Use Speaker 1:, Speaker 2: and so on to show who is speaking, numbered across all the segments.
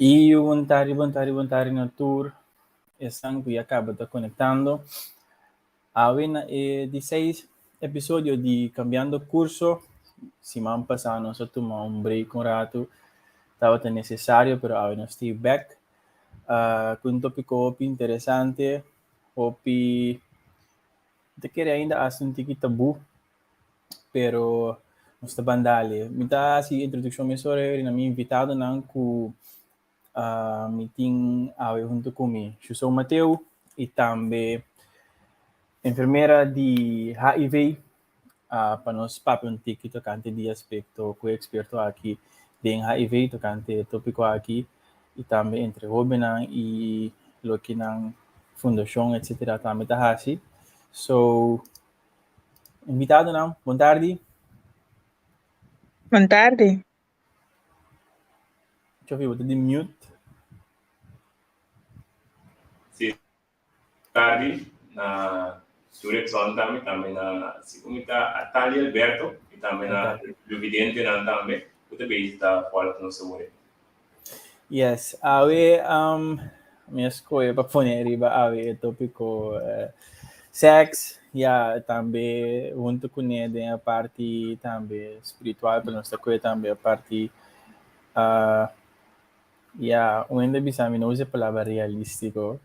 Speaker 1: E vontade na tour, estão que acaba de conectando. Havia 16 episódio de Kambiando Kurso. Semana passada nós tomamos break um rato. Estava necessário, pero agora nós estamos back. Com um tópico hopi interessante. Hopi, te queria ainda assunto que tabu, pero nós está bandale. Me dá assim introdução me sobre na minha invitado não com meeting junto comigo. Eu sou o Mateu e também enfermeira de HIV para nós papel um ticket tocante de aspecto com experto aqui de HIV tocante tópico aqui e também entre Hóben e lo que na fundação etc também tá assim. So invitado não, boa tarde.
Speaker 2: Boa tarde.
Speaker 1: Deixa eu ver, vou de mute.
Speaker 3: Sim, tarde na Jurickson também na segunda Atalha Alberto e também na Evidente também o também está fora do nosso mundo.
Speaker 1: Yes, awe minha escolha para pôr riba awe tópico sex, também junto com ele a parte também espiritual para nossa coisa também a parte ainda bisa não usa a palavra realístico,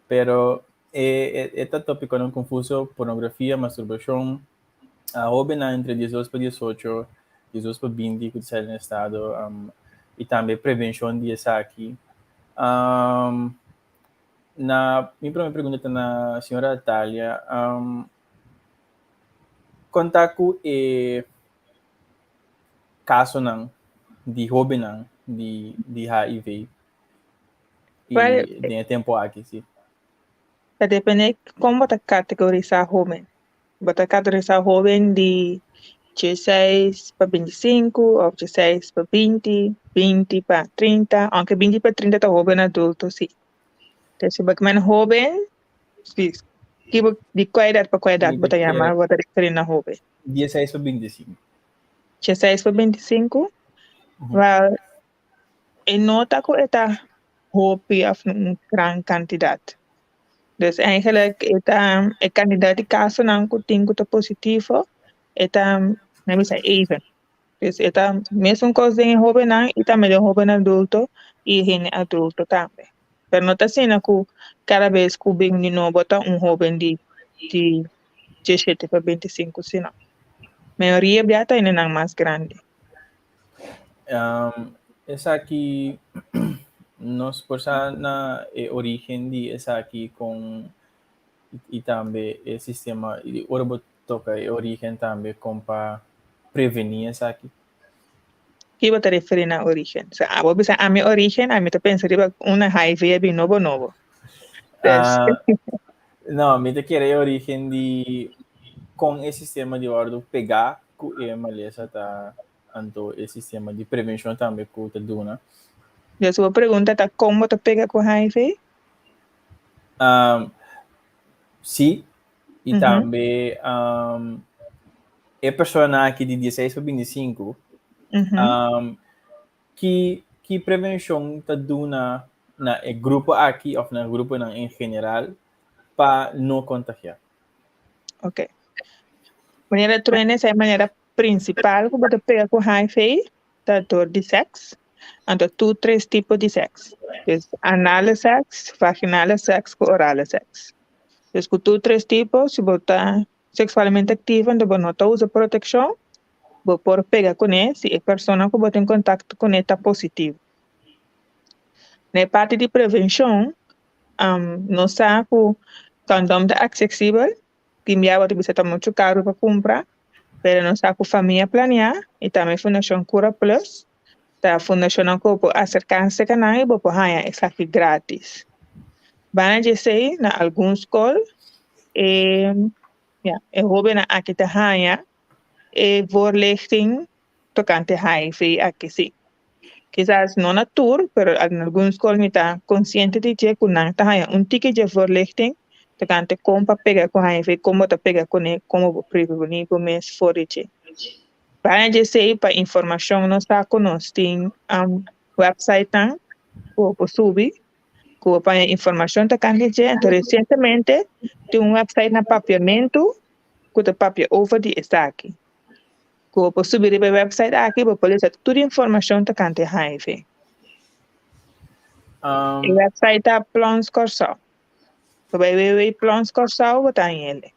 Speaker 1: pero este tópico não confuso pornografia, masturbashon, Hóben entre 18 para 18, 18 para 20 que sai no estado e também prevenção de esaki. Na minha primeira pergunta na senhora Atalha, contato e caso não de Hóben não de HIV e de tempo aqui sim.
Speaker 2: Depende como você categorizar Hóben. Você categorizar Hóben de 16 para 25 ou 16 para 20, 20 para 30, aunque 20 para 30 está Hóben adulto, sim. Então, se você é Hóben, de qual idade para qual idade você chama, você referir na Hóben?
Speaker 1: 16 para 25.
Speaker 2: 16 para 25? Well, e nota que está hopi of een gran kandidaat. Dus eigenlijk het kandidaat die caso não tinha que positivo, não bisa even. Dus mesmo coisa em Hóben não, também Hóben adulto e gente adulto também. Pero não está sendo que cada vez que o bem de novo bota Hóben de 17 para 25, senão. A maioria biata ainda não mais grande.
Speaker 1: Esaki nos porsa na origem de esaki com e também o sistema e ora toca origem também com para prevenir esaki.
Speaker 2: Que você refere na origem? Vou pensar a minha origem, a minha pensa que uma HIV é novo.
Speaker 1: Não, me te querer origem de com esse sistema de ordem pegar que Malesa tá anto esse sistema de prevenção também que tá duna.
Speaker 2: A sua pergunta tá como tu pega com HIV?
Speaker 1: Sim, e também é pessoa aqui de 16 para 25 que prevenção tá duna na grupo aqui ou na grupo em geral para não contagiar.
Speaker 2: Ok. Maneira treina é a maneira principal que você pega com HIV, da dor de sexo. Então, três tipos de sexo. Anal sexo, vaginal sexo e oral sexo. Então, três tipos, se você está sexualmente ativo, então você não usa proteção, você pode pegar com ele, se a pessoa que você tem contato com ele está positivo. Na parte de prevenção, não sabe que o condom é acessível, que você está muito caro para comprar, mas não sabe que a família planear, e também a Fundação Cura Plus, a Fundação que pode acercar-se com ela e pode ganhar esaki grátis. Van dizer, na algumas escolas, Hóben aqui está ganhando, voorlichting tocante HIV aqui sim. Quizás não na tour, mas em algumas escolas me está consciente de que não está ganhando ticket de voorlichting tocante como para pegar com HIV, como para pegar com ele, como prevenir o mês fora de. Para dizer, para informação, nós está conosco, tem website Kuo subir, kuo para informação tocante je. Então, recentemente, tem website na papiamento, que é papia over de esaki. Kuo subir para website aqui, para poder ter toda a informação tocante HIV. E website é Plans Corso. Plans Corso, botar ele.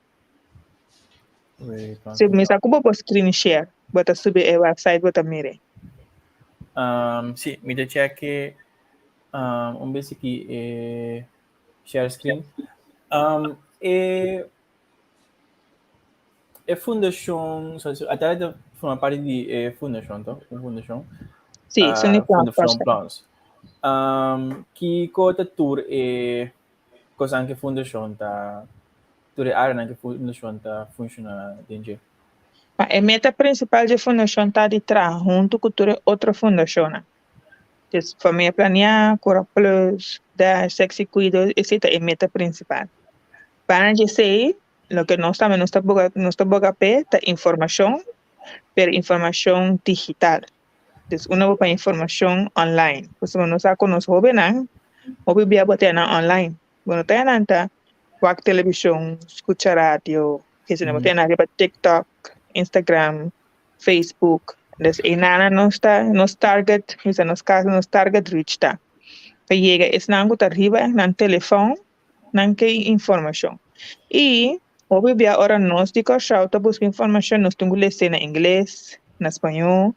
Speaker 2: Se me sa kubo screen share, bota subir a website, bota mire.
Speaker 1: Sì, mi dice che un basic share screen. E fundação, até uma parte de fundação, então, fundação.
Speaker 2: Sim,
Speaker 1: Fundação Plans. Que cota tour e cosa anche fundação tá tour área anche fundação tá funciona dentro.
Speaker 2: A meta principal da fundação está de trás, junto com outra fundação. Então, família planear, cura plus, dar sexy cuido, essa é a meta principal. Para dizer, o que nós também não está boga informação, per informação digital. Então, uma para informação online. Porque nós conhecemos Hóben, Hóben via botar na online. Quando tem nanta, wak televisão, escuta rádio, que se não botar na TikTok, Instagram, Facebook. Dus inana nos target, nos casos nos target reach ta. Llega es nango arriba nan telefone, nan que informação. E obvio ahora nos dico shauta busca informação nos tengo ler na inglês, na espanhol,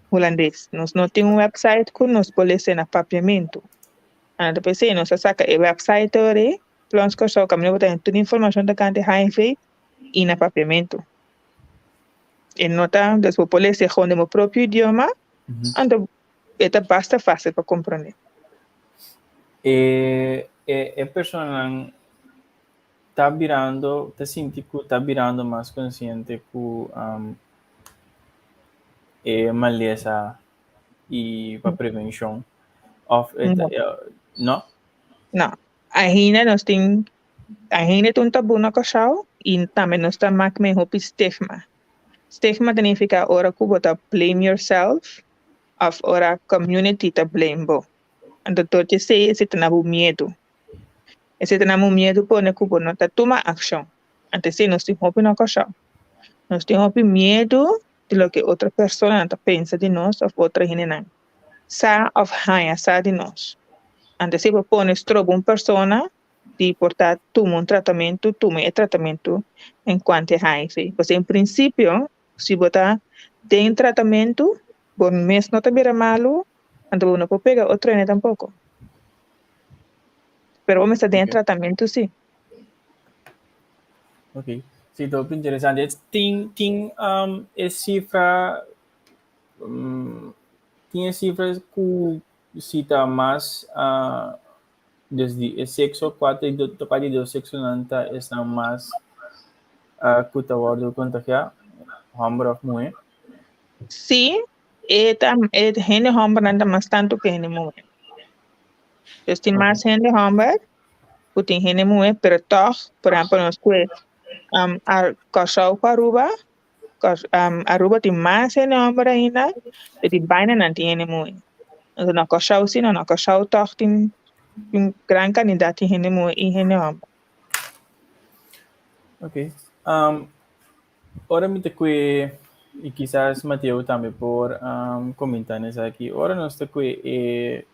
Speaker 2: holandês. Nos não tem website que nos pode ler na papiamento. Depois nos saca o website ore, plans que só caminho botar toda informação da cante HIV e na papiamento. E nota, después pode ser com o meu próprio idioma, então basta fácil para compreender.
Speaker 1: E persona tá virando, tá sentindo, tá virando mais consciente com Malesa e para prevenção of não?
Speaker 2: Não. Ainda nós tem um tabu na casal e também nós tá mais hopi stigma. Stigma significa ora que bota blame yourself of ora community ta blame bo. Então todo esse tá na medo. Esse tá na medo por né que não tá toma ação. Então se nós tem hopi na casal. Nós tem hopi medo de lo que outra pessoa tá pensa de nós ou outra gente não. Sa of high sa de nós. Então se pone estrobo persona de portar toma tratamento enquanto HIV. Porque em princípio se botar tem tratamento, por mês não está bem malo, então não pode pegar outro nem tampouco. Pero vamos a ter tratamento, sim.
Speaker 1: Ok. Sim, então, interessante. Tem cifra, tem cifras que cita mais desde o sexo 4 e tocante do sexo não está mais cuta guardo contagiar. Hombre of mulher?
Speaker 2: Sim, gente hombre anda mais tanto que gente mulher. Então, tem mais gente hombre, que tem gente mulher, pero toch, por exemplo, nós que casal com Aruba tem mais gente hombre ainda, e tem baina não tem gente mulher. Então, na casal sim, na casal toch tem grande quantidade de gente mulher e gente hombre.
Speaker 1: Ok. Ora me que e quizás Mateo também por comentar nessa aqui. Ora nós te que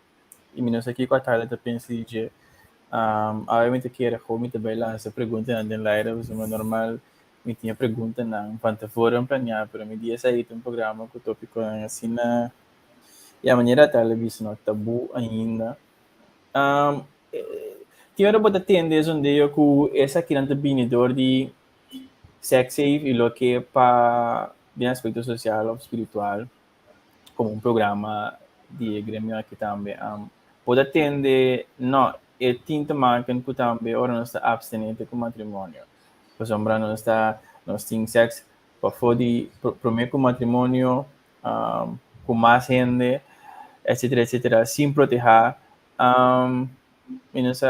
Speaker 1: e menos aqui com a tarde da pensei de obviamente que era como também lá essa pergunta na den laira was uma normal me tinha pergunta na plataforma planear para me dia sair um programa com o tópico assim na e a maneira televisão tabu ainda tinha hora botar tendes onde eu com essa aqui não binidor de sex safe e lo que para de aspecto social ou espiritual como um programa de grêmio aqui também pode atender não é tinta marca que também ora nós está Apstené Te Matrimonio por sombra nós tem sex para fodi primeiro matrimônio com mais gente etc sem proteger e nós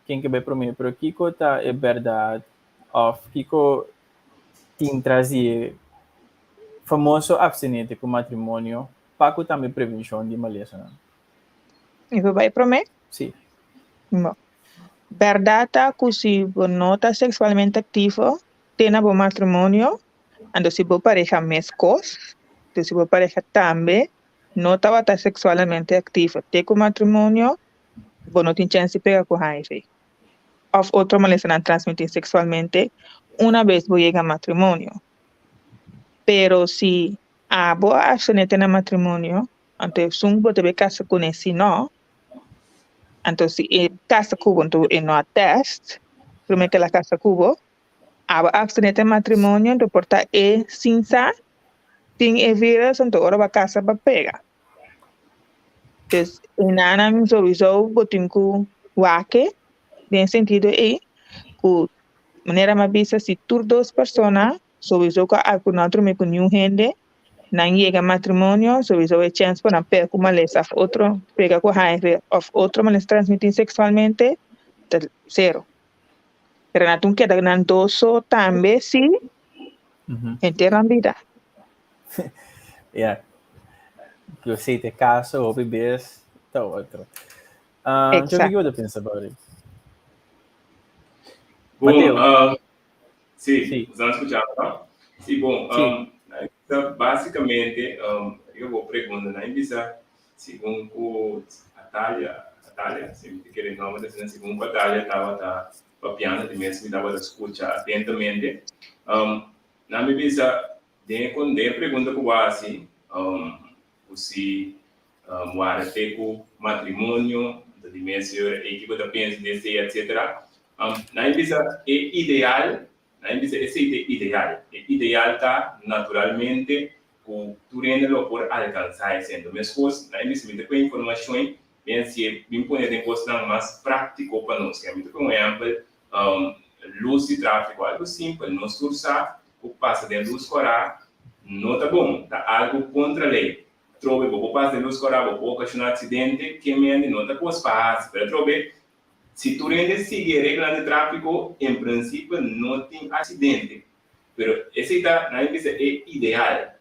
Speaker 1: quem que vai primeiro pero Kiko tá é verdade of Kiko tem trazer famoso Apstené Te Matrimonio para também prevenção de Malesa.
Speaker 2: E vai para mim?
Speaker 1: Sim.
Speaker 2: Bom. Verdade que se você não está sexualmente ativo, tem um matrimônio, então se você pareja mescos, então se você pareja também não estava sexualmente ativo, tem um matrimônio, você não tem chance de pegar com HIV. Ou outra maneira de transmitir sexualmente, uma vez você chega ao matrimônio. Pero se a boa Apstené Te Matrimonio, então se você vai casar com esse não, então se casa com então não ateste, primeiro que a casa com a Apstené Te Matrimonio, então porta cinza, tem vírus, então ora vai casa para pegar. Então, nana sowieso botin ku wake, nesse sentido que maneira mais vista se tur duas pessoas, sowieso que algum outro me conhece gente, não chega matrimônio, sowieso é chance para pegar com Malesa, outro pega com HIV, ou outro Malesa transmitir sexualmente, zero. Pero na tum queda nan doso também sim, inteira vida.
Speaker 1: Yeah. Que você tem caso ou bebês, tá outro. Deixa eu ver o que você pensa sobre isso.
Speaker 3: Bom, sim, vamos escutar, tá? Sim, bom, basicamente, eu vou perguntar, na empresa, segundo a Thalia, se me querer nome da cena, segundo a Thalia estava papiando, de mesmo estava a escutar atentamente. Na minha visa, quando pergunta que eu assim, se o arteco matrimônio, de mesmo equipe da pensa desse, etc. Na empresa é ideal, na empresa esse é ideal. É ideal tá naturalmente o turno por alcançar sendo mas coisas na empresa me tem informações bem se bem poder ter coisas mais prático para nós. Que por exemplo, luz de tráfego algo simples, não sursa o passa de luz corar não tá bom, tá algo contra a lei. Trove vou passar de luz corar, vou ocasionar acidente que me não tá posso passar, para trove se tu seguir a regra de tráfego, em princípio não tem acidente. Mas esse na empresa é ideal.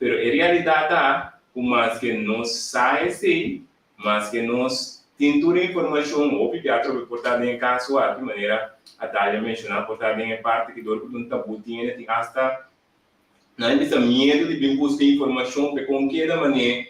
Speaker 3: Mas a realidade é mais que nós saímos, mas que nós temos informação, ou que já trouxe portada em caso, de maneira a Thalia mencionar, portada em parte que do não tabu tinha, tem hasta na empresa medo de vir buscar informação, porque com que da maneira,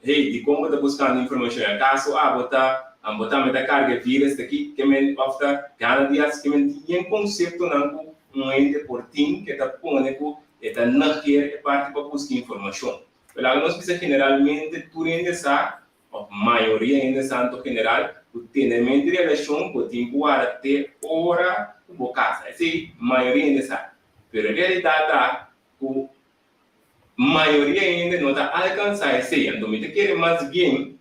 Speaker 3: de como está buscando informação, caso, botar meta carga vírus daqui que me ofta cada dia que me tinha conceito não um ente portinho que está pondo está na quer parte para buscar informação. Pela nós precisa generalmente tudo ainda sa a maioria ainda santo general o tenente relação com tempo até hora o casa assim maioria ainda sa. Pero realidade o maioria ainda não está alcançar esse então me quer mais bem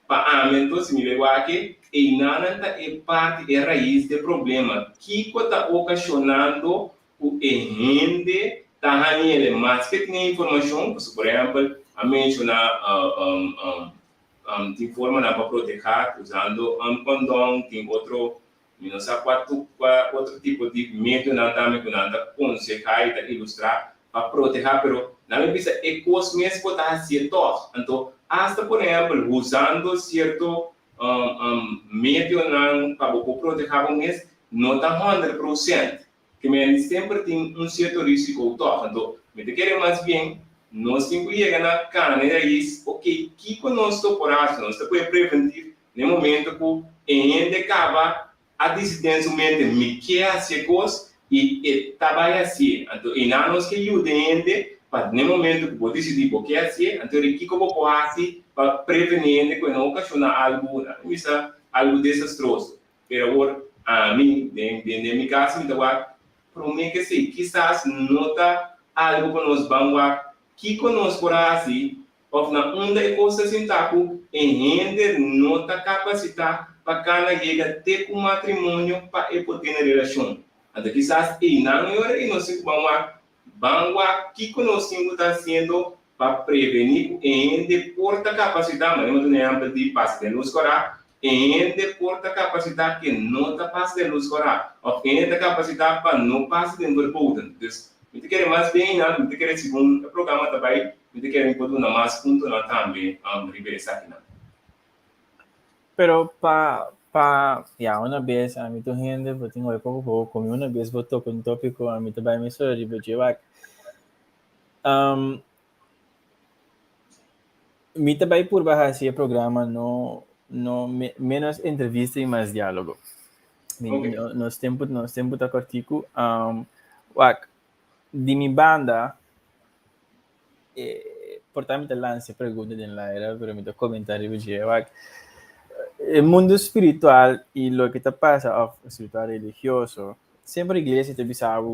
Speaker 3: para aumentar se me levar aqui e nada é parte é raiz do problema que está ocasionando o rende tá ele mais que tem informação por exemplo a mencionar tem forma para proteger usando condom tem outro não sei outro tipo de método não também que não consegue ilustrar para proteger pero na minha vista é coisa mesmo que está sendo então hasta por exemplo usando certo método para proteger mês não está 100% que me sempre tem certo risco então me quer mais bem nós temos que chegar na cana e diz ok que conosco por isso nós temos que prevenir no momento que ainda acaba a dissidência mente me quer ser coisa e trabalha assim então e não nos que ajude para no momento que vou decidir o que é assim então o que eu vou fazer para prevenir que não ocasionar algo desastroso pero agora a mim de meu caso então para mim que sim quizás nota algo que nós vamos que conosco por assim ou na onda coisa assim tapo em render nota capacitar para cada chega ter um matrimônio para poder ter relação então quizás e não é e nós vamos que conosco está sendo para prevenir e porta capacidade mas não tem de passar de luz corar e porta capacidade que não está passando de luz corar ou tem capacidade para não passar de luz então me quer mais bem não me quer segundo o programa também me quer impor na mais ponto na também ribeirinho aqui não
Speaker 1: Pero ya, una vez a mí tu gente, pues tengo de poco, como una vez voto con un tópico, a mí te va a emisor y voy a llevar. Mi te va por bajar ese programa, menos entrevista y más diálogo.
Speaker 3: Okay.
Speaker 1: Nos tempo da cortico, de mi banda, portamente lance pergunta de la era, pero me tocó comentar y llevar. El mundo espiritual y lo que te pasa, espiritual religioso, sempre a igreja te avisava,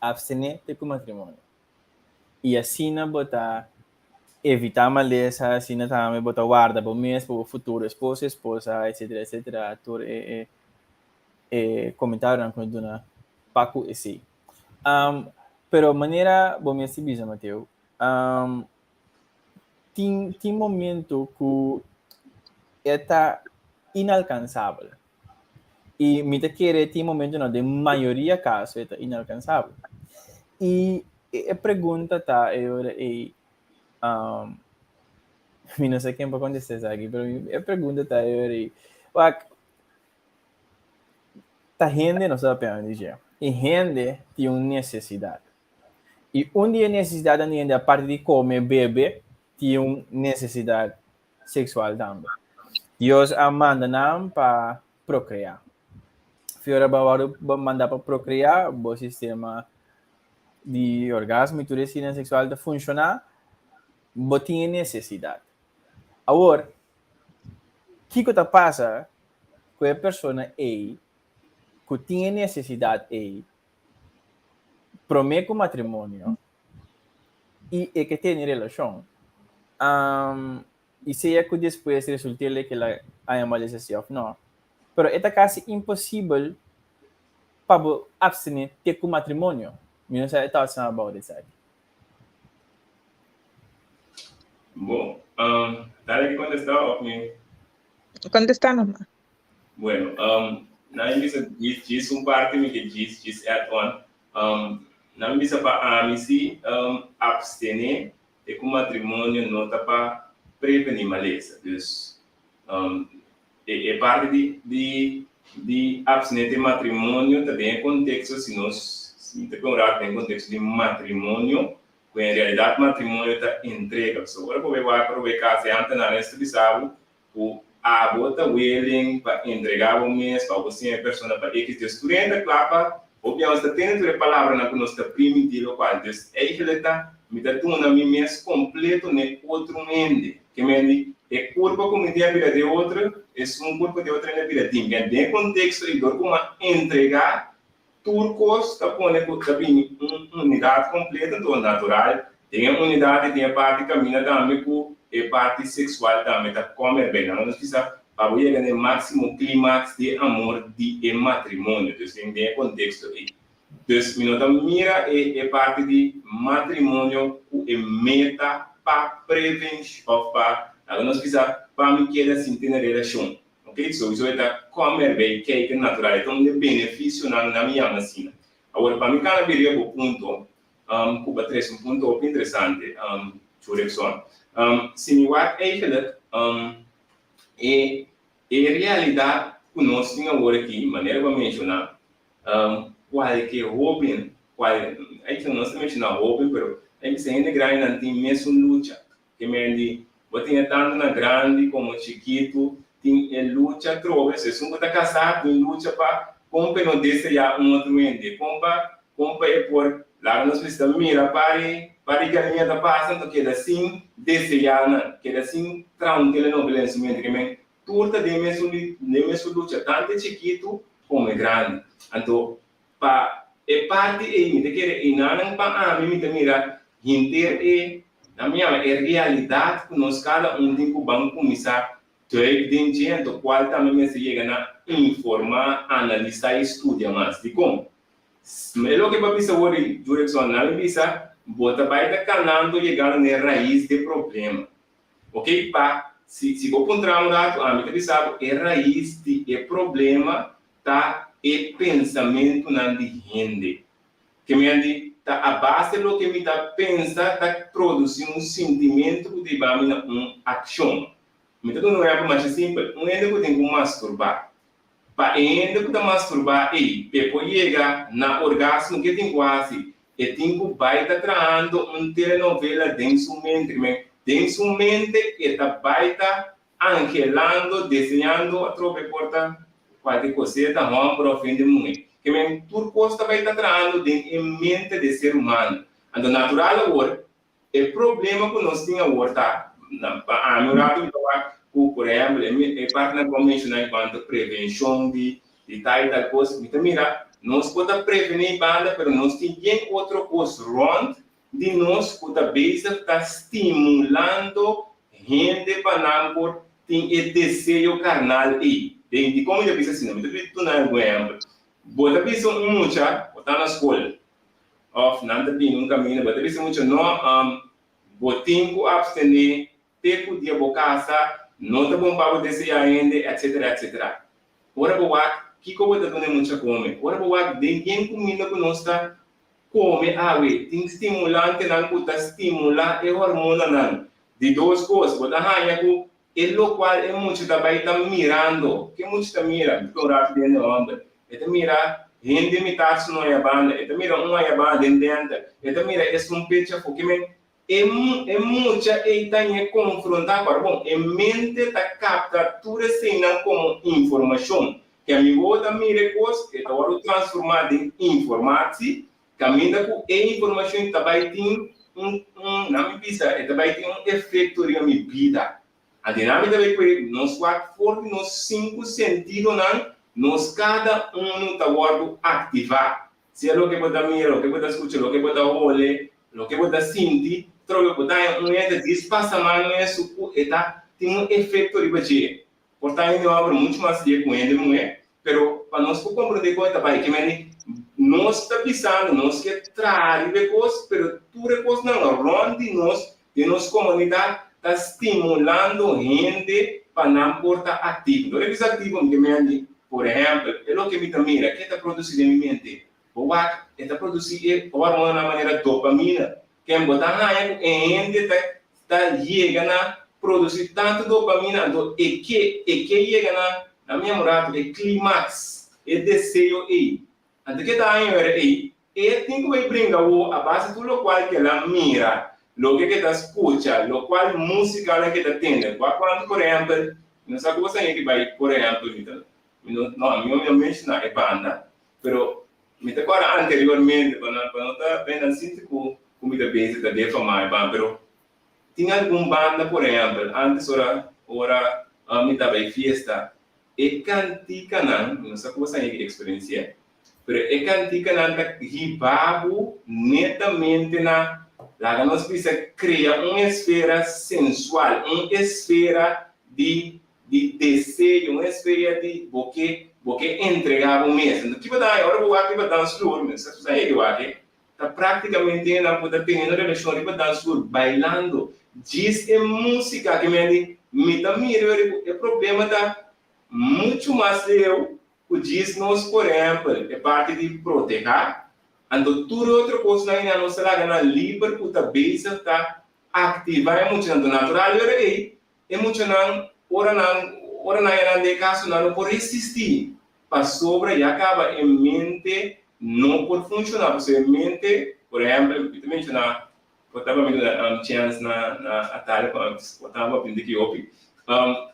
Speaker 1: abstener te matrimonio. E assim não botar, evitar malesa, assim não também botar guarda para o mês, para o futuro esposa, etc, etc. Ator comentaram com dona Paco e si. Pero maneira, bom, me bisa, Mateu. Tem momento que é inalcançável. E me te querer tem momento não, de maioria caso é inalcançável. E a pergunta tá, não sei quem vai contestar aqui, mas a pergunta tá, tá gente não sabe para onde ir. E gente tem uma necessidade. E onde a necessidade ainda a parte de comer, beber, tem uma necessidade sexual também. Deus manda não para procriar. Fiora Bavaro manda para procriar, o sistema de orgasmo e tudo isso sexual de funcionar, mas tinha necessidade. Agora, o que passa com a pessoa que tinha necessidade promete o matrimônio e que tem relação, e se é que depois resulta que ela é uma decisão, não. Mas é quase impossível para abstener ter o matrimônio. Eu não sei o que você about isso.
Speaker 3: Bom, dale que contestar ou me?
Speaker 2: Contestar nomás.
Speaker 3: Bueno, na misa diz parte me que diz add on. Na misa para misi abstener e com matrimônio não tá para prevenir malesa. Dus é parte de abstener de matrimônio também em contexto se nós tem contexto de matrimônio. Quando em realidade matrimônio está entrega. So, agora vou aproveitar se antes na nesta bisavo o a bota willing para entregar o mês para você a pessoa para X de estudante clapa obviamente está tendo a palavra na que nós está permitindo qual dus eigenlijk me está dando mi mês completo ne outro ende que me é curva como dia vida de outra é curva de outra na vida de ninguém de contexto e dor como entregar turcos está pondo uma unidade completa então natural tem a unidade tem a parte caminha também com a parte sexual também está comer bem nós precisa para chegar no máximo clímax de amor de matrimônio então tem contexto aí então mira a parte de matrimônio o meta para prevenção para nós precisa para me querer assim ter relação. Ok? So, isso é comer bem, que é natural. Então, de benefício na minha macina. Agora, para mim, cada vez eu ponto, Cuba 3, ponto interessante, Jurickson. Se me vai eigenlijk, é realidade que nós temos agora aqui, maneira para mencionar, qualquer Hóben, que nós mencionamos Hóben, mas é que se ainda grande não tem mesmo luta. Que me diz, eu tenho tanto na grande como chiquito, tem luta trova, se você está casado, tem luta para comprar não desejar outro ende, compra é por lá nós precisamos mirar para que a linha da passa, então que assim desejar, que assim tranquilo no balanceamento, que me turta de mesmo luta tanto chiquito como grande, então para é parte aí, de que não para mim me mira inteiro na minha realidade que nós cada tem que vamos começar do qual também se chega a informar, analisar e estudar mais de como. Mas o que vai pensar hoje, Jurickson, não precisa botar vai estar canando chegando na raiz do problema. Ok? Se vou encontrar um dado, a mim sabe, a raiz do problema tá o pensamento na de gente. Que me diz, tá a base do que me tá pensa, tá produzindo um sentimento que vai uma ação. Então, não é mais simples. Um ainda que tem que masturbar. Para ainda que masturbar, depois chega na orgasmo que tem quase. E tem que vai estar traindo uma telenovela dentro do mente. Dentro do mente, e vai estar angelando, desenhando a troca porta, qualquer coisa, não para o fim de mundo. Que men tudo costa vai estar traindo dentro da mente do ser humano. Então, natural agora, o problema que nós temos agora, tá? A unratu, por exemplo, é parte da convenção enquanto prevenção de tal coisa. Então, mira, nós podemos prevenir banda, mas nós temos outra coisa rond de nós podemos estar estimulando gente para não ter esse desejo carnal aí. De como eu disse assim, eu não é um exemplo. Bota bisa mucha, bota na escola. Of nada bem um caminho, bota bisa mucha não botinho abstener, ter que dia bocasa, não tá bom para descer ainda, etc, etc. Ora boa, que como tá dando muita come. Ora boa, ninguém comida que nós tá come tem estimulante não que tá estimular e hormona não. De duas coisas, bota raia que o qual é muito também tá mirando, que muito tá mira, que o rato dentro da onda. Então mira, gente metade não é banda, então mira uma é banda dentro, então mira é um pecha porque é muita e tem confrontar para bom, é mente tá capta tudo assim não como informação, que a minha outra mira coisa, que tá agora transformada em informação, caminha com a informação também tem na minha vida, também tem efeito na minha vida. A dinâmica é que nós quatro fortes, nos 5 sentidos, nós cada um está guardando ativar. Se é o que pode mirar, o que pode escutar, o que pode olhar, o que pode sentir, troca pode dar espaçamento isso tem efeito de bater. Portanto, eu abro muito mais de com ele, não é? Pero para nós compreender como está vai, que nós está pensando, nós quer trazer coisas, pero tudo coisas não, onde nós de nossa comunidade está estimulando gente para não portar ativo. Não é desativo, por exemplo, é o que me mira, que está produzindo em minha mente. O que está produzindo hormona na maneira dopamina. Que é botar na gente está chegando a produzir tanto dopamina, e que chega na minha morada, é clímax, é desejo aí. Antes que está aí, e tem que brincar a base do qual que ela mira. Lo que está escucha, lo cual música que está tendo. Quando, por exemplo, não sei como você vai, por exemplo, não, eu mencionar é banda, pero me te acuerdo anteriormente, quando não está bem assim, como muita vez está defamar banda, pero tinha alguma banda, por exemplo, antes ora me estava em festa, e cantica não sei como você experiência, pero e cantica não está ribabo netamente na lá nós precisamos criar uma esfera sensual, uma esfera de desejo, uma esfera de porque entregar o mesmo. Então, que vai dar agora vou dar um flor, mas você aí que tá praticamente não pode ter uma relação de dar flor bailando. Diz é música que me dá melhor o problema tá muito mais eu o diz nós por exemplo é parte de proteger. Então, tudo outra coisa na nossa lágana livre, que está ativa, é muito natural, é muito ora não de caso, não por existir, para sobre e acaba em mente, não por funcionar, porque a mente, por exemplo, eu mencionar, eu estava me dando chance na atalho, eu estava aprendendo aqui hopi,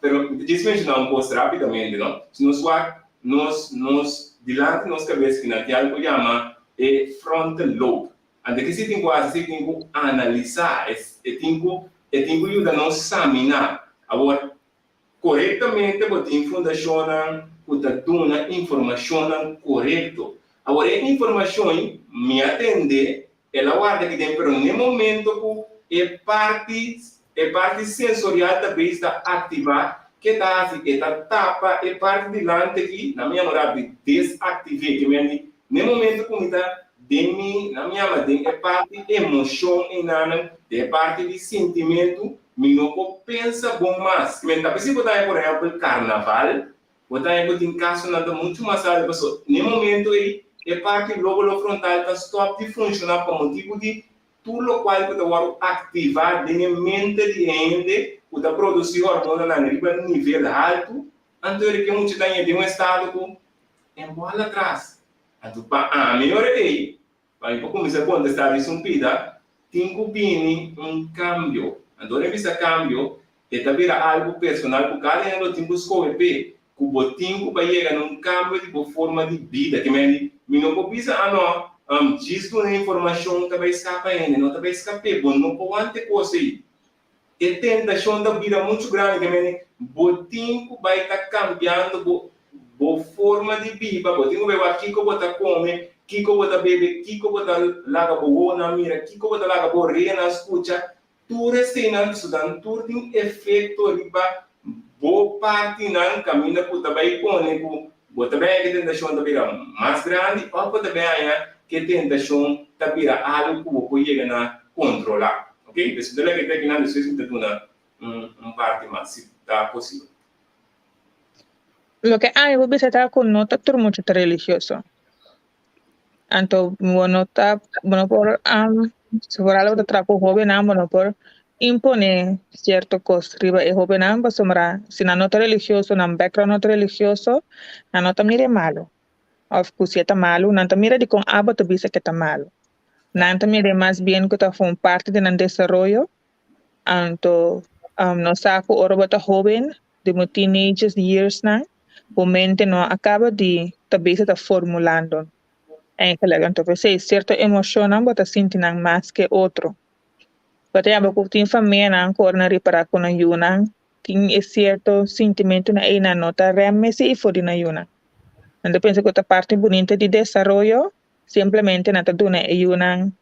Speaker 3: pero disse mencionar um pouco rapidamente, não? Se nós, delante da nossa cabeça, que na teatro chama é frontal lobe. Ante que se tem que analisar, tem que ajudar a nós a examinar. Agora, corretamente, você fundação, você dá informação correta. Agora, a informação me atende, ela guarda que tem, pero no momento que é parte sensorial também está ativada, que está assim, está tapa, é parte de lante aqui, na minha morada, desactivar, que no momento que está na minha mãe, é parte de emoção, é parte de sentimento, me não pensa bom mais. Mas se você por exemplo, carnaval, você tem caso nada muito mais alto, no momento aí, é parte do lóbulo frontal está stop de funcionar por motivo de tudo o qual você vai ativar na mente de gente, puta produzir hormônio na nível alto, então ele que muito tem de estado com bola atrás. Então para a melhor aí, para começar a contestar isso pida, tem que cambio. Então esse cambio é algo personal porque cada ano tem que escolher que o botinho vai chegar num cambio de forma de vida que me não precisa diz que a informação também escapa ainda, não também escapar, bom, não pode ter coisa aí. E tentação da vida muito grande que me botinho vai estar cambiando a forma de vida, botinho vai aqui que bota come, que bota bebe, que bota laga boa na mira, que bota laga boa na escuta, tudo resina estudando, tudo tem efeito riba, boa parte não caminha por também com bota bem que tentação da vida mais grande, ou bota bem que tentação da vida algo que chega na controlar. Ok? Isso é que tem que ser parte mais se está possível.
Speaker 2: Lo que hay, vos ves, está con nota tur mucho religioso. Anto, bueno, por, sobre algo de trapo joven, bueno, por imponer cierto cosa. Riba, joven, pues, si la nota religioso, un background nota religioso, la nota mire malo. Of course, está malo, nanta mira de con abo te dice que está malo. Nanta mire más bien que está fue parte de un desarrollo. Anto, no saco ora bota joven, de mo teenagers years na, o mente no acaba de também está formulando. Entonces, sí, cierta emoción no bota sintiendo más que otro. Pero ya porque tiene familia na corna reparar con ayuna, tiene cierto sentimiento na ina nota realmente y fue na ayuna. Entonces pienso que esta parte bonita de desarrollo simplemente nata duna ayuna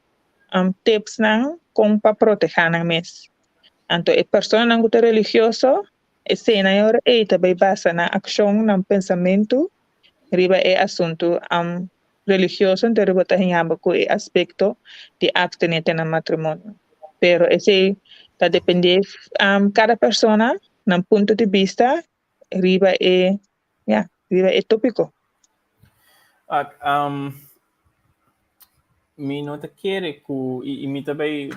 Speaker 2: tips na como para proteger na mes. Então, a pessoa não é religioso, é cena e é também basa na ação, no pensamento, riba é assunto religioso, então riba tem a ver com o aspecto de Apstené Te Matrimonio. Pero esse está depende cada pessoa, no ponto de vista, riba é tópico.
Speaker 1: Mi nota quiere que e mi também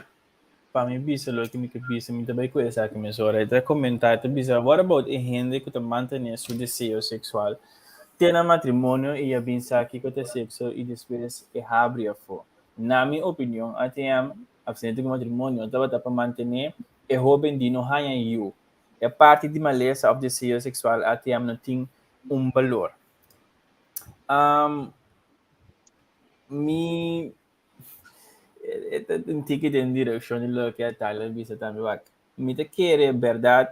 Speaker 1: para mim bisa lo que me bisa mi também com essa que me sora é comentar te bisa what about a gente que te mantém seu desejo sexual tem matrimônio e a pensa que te sexo e depois é abre a fo na minha opinião até absente do matrimônio estava para manter é Hóben de não ganha eu é parte de Malesa of desejo sexual até não tem valor mi tem que ter direção de lo que é tal bisa também vai me te querer verdade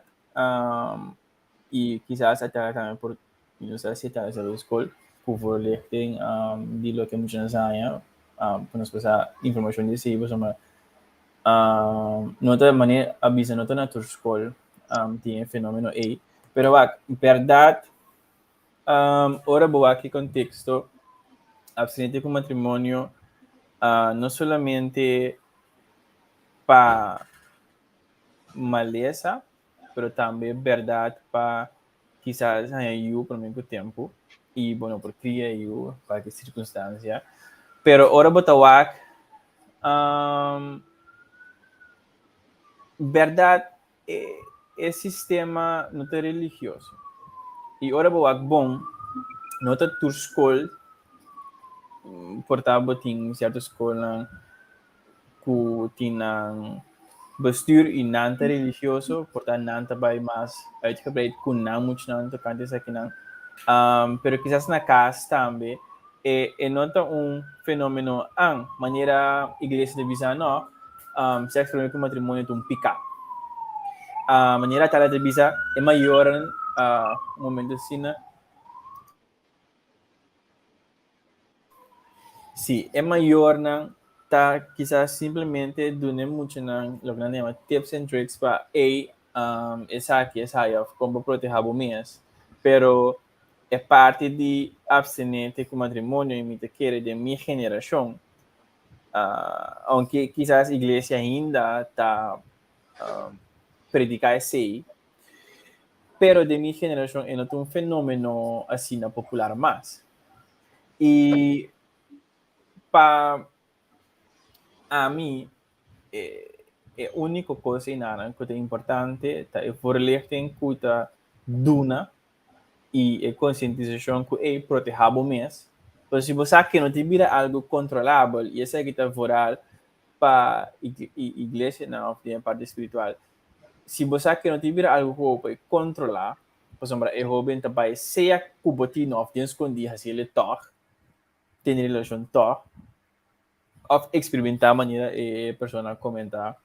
Speaker 1: e quizás até também por não sei se está na escola por verlichting de lo que muitos sabem para nos passar informação de si sama nota maneira avisa nota na tua escola tem fenômeno aí pero vai verdade ora boa aqui contexto abstinente com matrimônio no solamente para Malesa, pero também verdade para quizás eu por muito tempo e bueno por cria eu para que circunstância, pero ora botawak verdade é sistema não é religioso e ora botawak bom não é tua escola portava tem certa escola que tinham bestuur e nanta religioso, portanto nanta vai mais uitgebreid com não muito não tokante aqui não, pero quizás na casa também é nota fenômeno maneira igreja de visa não, sexo com matrimônio de pick-up, maneira tal de visa é maior momento assim, sim, é maior não tá quizás simplesmente dune mucho nan lo que llama tips and tricks para esaki como proteger o mês, pero é parte de abstinente com matrimônio e me te querer de minha geração, aunque quizás a igreja ainda está predicar esse, pero de minha geração é um fenômeno assim popular mais e para a mim é a única coisa que é importante é a voorlichting que a duna e a conscientização que é proteger o mês. Então, se você quer não tiver algo controlável, e essa é que está foral para a igreja, não, a parte espiritual. Se você quer não tiver algo que pode controlar, por exemplo, é Hóben também, seja que o botinho não tem escondido, se ele toca, tem relação toca, ou experimentar a maneira a pessoa comentar.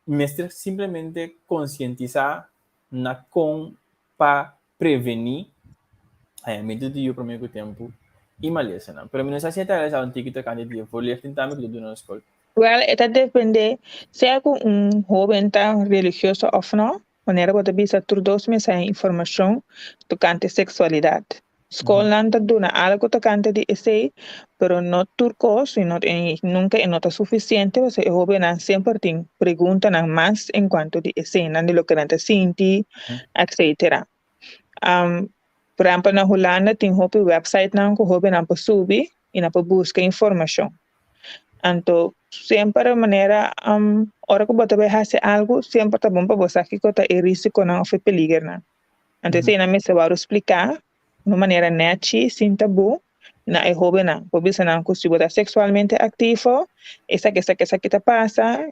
Speaker 1: Mestre simplesmente conscientizar na com para prevenir medo de eu para o tempo e Malesa, não. Pero não sei se está essa antiga tokante de folha tentar me do na escola.
Speaker 2: Well, itu depende se aku joven tan religioso ou não. Maneira que bisa tur dos meses informação tocante sexualidade. Escola não dona algo tocante de esse, pero no turcos e nunca é nota suficiente. Você é joven sempre tem pergunta mais em quanto de esse, não de lo que nanta sinti, etc. Por exemplo, na Holanda tem hopi website não que joven não pode subir e não pode buscar informação. Então, sempre maneira hora que você vai fazer algo sempre tá bom para você que está é risco não foi peligro não. Então se não me se vai explicar de maneira neta sem tabu na é joven não por isso não que se você sexualmente ativo essa que tá passa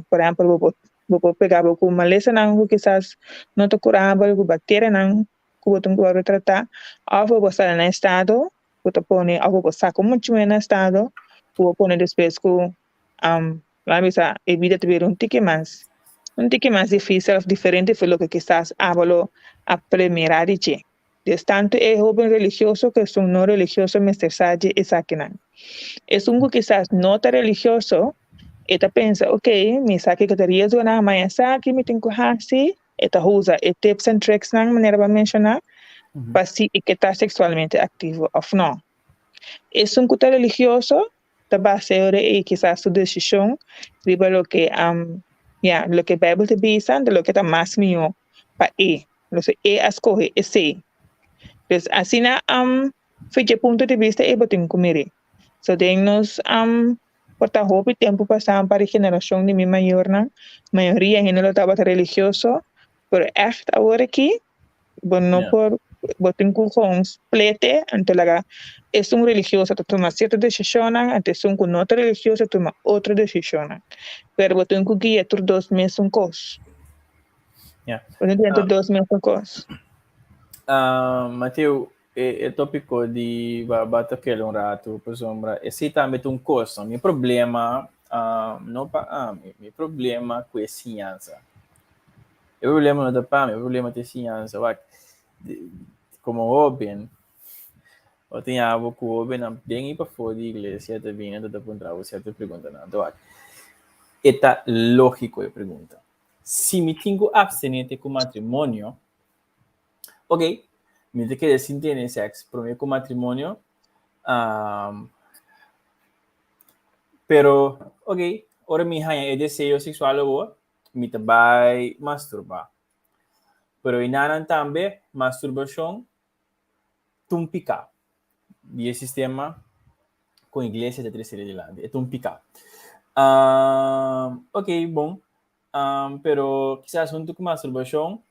Speaker 2: por exemplo vou pegar com malesa não que quizás não te curável com bactéria não que você tem que tratar ou você está no estado você põe ou você com muito no estado vou pôr depois com lá bisa evita ter um tique mais difícil, diferente foi o que quizás hablo a primeira dizer. Des tanto é joven religioso que são não religioso mensagem esaki não. É que quizás não tá religioso, eta pensa, ok, me esaki que teria zona mas esaki me tem que fazer, eta usa tips and tricks não maneira para mencionar, para se que tá sexualmente ativo ou não. É que tá religioso da base e quizás su decisión riba lo que lo que Bible te dice de lo que está más mío para lo que escoge ese pues así na fiche punto de vista e botin kumiri so nos por ta hopi tempo pasado para generación de mi mayoría género estaba religioso pero echt ahora aquí bueno por botin ku plete ante la es un religioso que toma cierta decisión, antes un no religioso toma otra decisión. Pero botin ku guia por 2 meses un cos. Dentro 2 meses un cos.
Speaker 1: Mateo, o tópico de bater aquele unratu, por exemplo, esse também tem custo. Meu problema, não para meu problema com a ciência. O problema não é para mim, o problema é a ciência. Como Hóben, eu tenho algo que o Hóben não tem para fora da igreja, está vindo da ponta, você está perguntando. Então, é lógico a pergunta. Se me tenho Apstené Te Matrimonio, ok, me tem que decidir ter sexo para mim com matrimônio, pero, ok, ora me hanya é desejo sexual, me vai masturbar. Pero inanan também, Masturbashon, tumpica. E o sistema com a igreja de terceira idade. É tumpica. Ok, bom. Pero quizás junto com Masturbashon,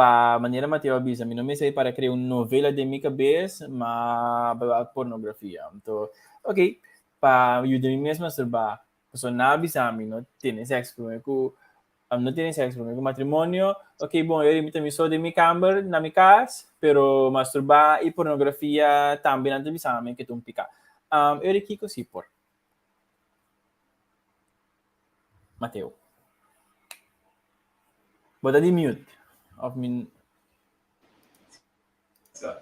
Speaker 1: para maneira Mateo avisa, não me sei para criar uma novela de minha cabeça, mas pornografia. Então, ok, para ajudar-me mesmo a masturbar, pessoa não avisa, não tem sexo comigo, não tem sexo comigo, matrimônio, ok, bom, eu também sou de minha câmara, na minha casa, pero masturbar e pornografia também não tem visão, que tu me pica. Eu aqui que se por. Mateo. Bota de mute. Of min.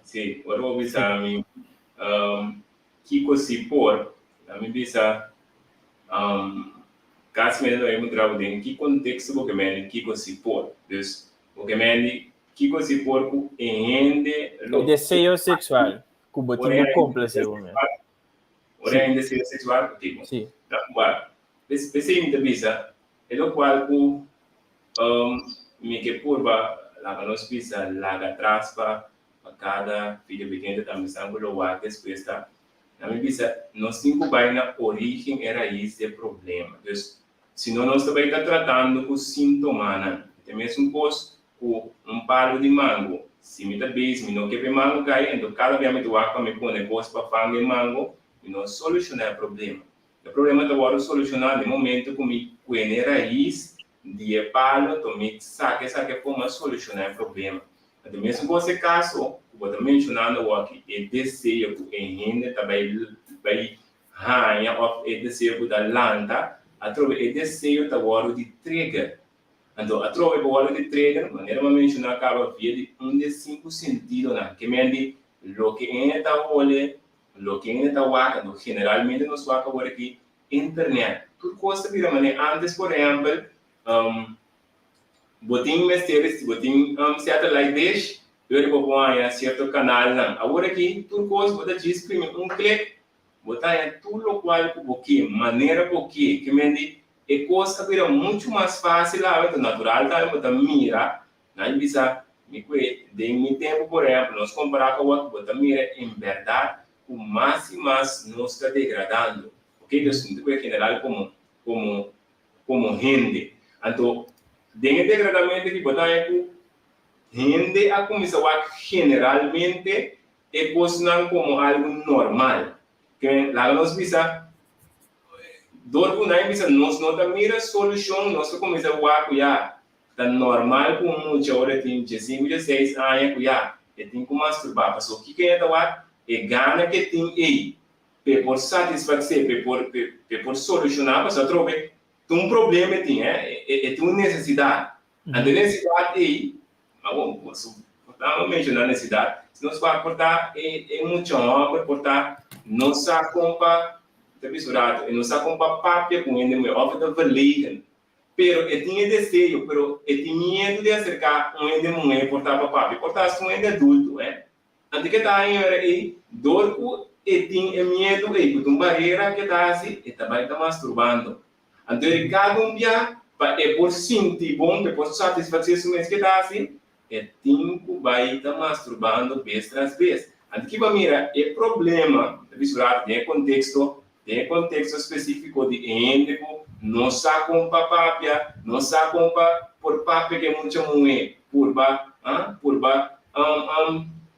Speaker 3: Sim, ora vou bisa mi que se por, a mim bisa caso mesmo eu me trago em que contexto que me que se por, dus o que me que se por com ende
Speaker 1: O desejo sexual, que botinho complexo mesmo.
Speaker 3: Ora em desejo sexual, tipo.
Speaker 1: Sim.
Speaker 3: Agora, esse me bisa, é o qual ku me que porba la nos bisa la traspa a cada filho pequeno também sangue lo wa después tá Na minha vista, nós temos que ir na origem e raiz do problema. Então, se nós também está tratando com sintomas, né? Tem mesmo coisa com palo de mango. Se me dá beijo, me não quer mango cai, então cada vez me doar para me pôr negócio para fazer mango, e não solucionar o problema. O problema está agora solucionar no momento que me põe a raiz de palo, então me saque como solucionar o problema. Então mesmo com esse caso, eu estou mencionando aqui, é desejo que ainda também vai ganhar o desejo da lanta, através do desejo agora de trigger. Então, através do valor de trigger, maneira de mencionar acaba via de de 5 sentidos, né? Que mende lo que está olhando, lo que está vendo, generalmente nós vamos agora aqui internet. Tudo coisa vira maneira antes, por exemplo, botin mesteres, botin satellite dish, eu vou pôr certo canal, né? Agora aqui tudo coisa você diz primeiro clique, botar tudo o qual que maneira que mende é coisa que é muito mais fácil, é natural, tá? Você mira, não precisa me de meu tempo, por exemplo, nós comparar com o que você mira, em verdade, o mais e mais nós está degradando. Ok? Eu sinto que é general como rende. Então, dentro do degradamento que você tem, rende a começar a generalmente é coisa como algo normal. Que lá nós precisa dor que nós não mira solução, nós começamos a cuidar da normal como muita hora tem 5, 6 anos cuidar, e tem que masturbar, mas o que é da é gana que tem aí, por satisfazer, por solucionar, mas outra vez tem problema tem, é tem necessidade, a necessidade aí, mas bom, estamos mencionando necessidade, se nós vamos cortar é muito bom, cortar não sabe como episodio, não sabe como papia com ele meu offer da verlegen, pero eu tinha desejo, pero eu tinha medo de acercar ele mulher portar papia, portar com ele adulto, antes que tá aí dor que eu tinha medo aí, com barreira que tá assim, e também tá masturbando, então cada dia para por sentir bom, por satisfazer isso mesmo que tá assim, é tempo vai estar masturbando vez tras vez, antes que vai mirar é problema, episodio tem contexto específico de índico, não sabe como papia, não sabe como por papia que é muito mulher, por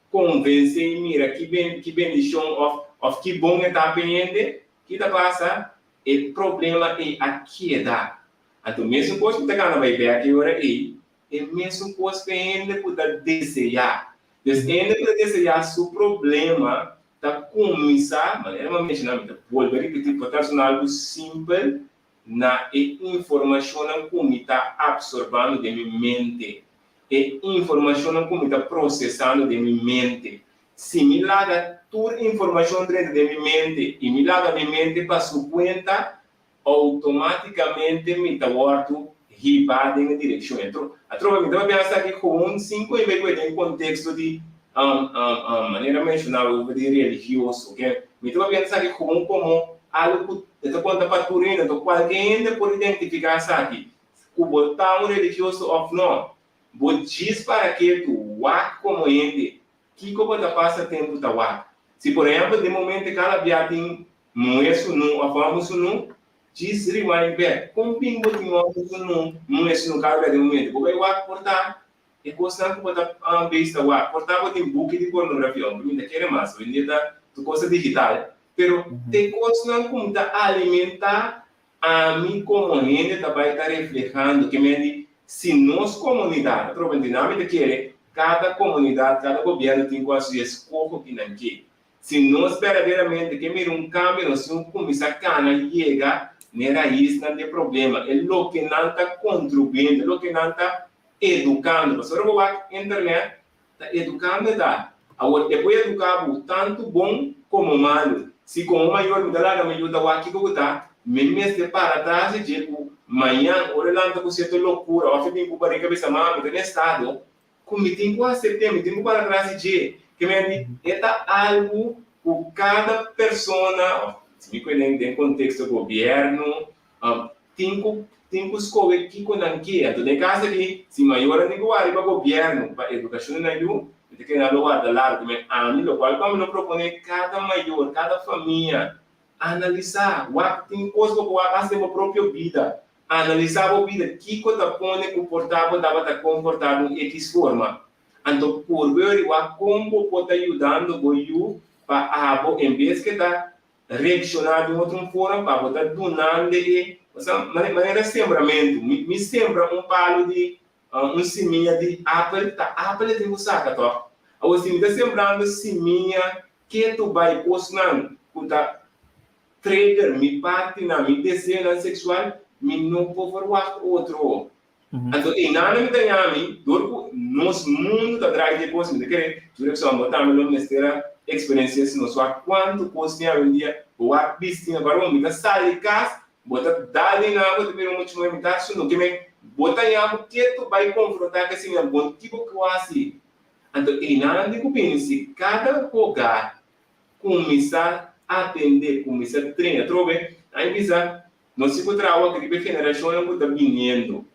Speaker 3: convencer mira que bendição of que bom está pendente, que tá passa, o problema é a queda. Então mesmo coisa que tá vai ver aqui agora é mesmo coisa que ainda pode desejar. Ainda pode desejar seu problema tá começar, maneira de mencionar, voltar repetir para tornar algo simples na informação como está absorvendo de minha mente, informação como está processando de minha mente. Se me larga toda informação dentro de minha mente e me larga minha mente para sua conta, automaticamente me está voltando riba em direção. Então, a troca me dá pensar aqui com 5 e meio em contexto de maneira mencionável de religioso, ok? Me estou pensando que como algo que está conta para turina, então qualquer ainda pode identificar isso aqui. O botão religioso ou não, vou dizer para que tu wak como ente, que como está passa tempo da wak. Se por exemplo de momento cada dia tem moeso não, a forma não, diz rewind back, como pingo tem não, moeso não cada dia de momento, vou wak portar e gostar que botar base da web, portar tem book de pornografia, ainda quer mais, ainda tu coisa digital, pero tem coisa como tá alimentar a mim como ainda também está refletindo que me se nós comunidade, a troca dinâmica que cada comunidade, cada governo tem com a sua escola que não quer. Se nós verdadeiramente queremos cambio, nós temos que começar a chegar na raiz não tem problema, é o que não está contribuindo, é o que não está educando, mas agora vou internet, está educando, tá? Agora, depois educar tanto bom como malo. Se como maior me dá lá, me ajuda a aqui que eu tá, me mesmo para trás e digo, manhã, hora lá, tá com certa loucura, ou fica com para cabeça mal, me estado, como me tem que aceitar, me tem para trás e dizer, que me é algo que cada pessoa, se me conhece em contexto do governo, tem que escolher o que não quer. Então, em caso aqui, se maior é igual para o governo, para a educação não é te queda lugar de largo, lo cual vamos a proponer cada mayor, cada familia, analisar, tem coisa que hace na própria vida, analisar a vida, que está pone comportável, está comportável em que forma. Então, por ver como pode ajudando o para em vez que está reaccionar de outra forma, para estar donando de maneira sembramento, me sembra palo de seminha de apple, apple tem saca, tá? Ou assim, está sembrando seminha que tu vai cozinhando, tá trigger, me parte na minha desejo sexual, me não pode ver outro. Então, e nada me tem a mim, nosso mundo da drive depois, me querer, tu só botar me no mestera experiências no sua quanto cozinha um dia, o ar piscina para um me sali casa, bota dali na água, também muito mais me tá no que me bota em água que tu vai confrontar com assim um bom tipo que quase. Então, e nada de cupim, se cada lugar começar a atender, começar a treinar, trove, aí bisa, nós se trabalha que a geração não está vindo.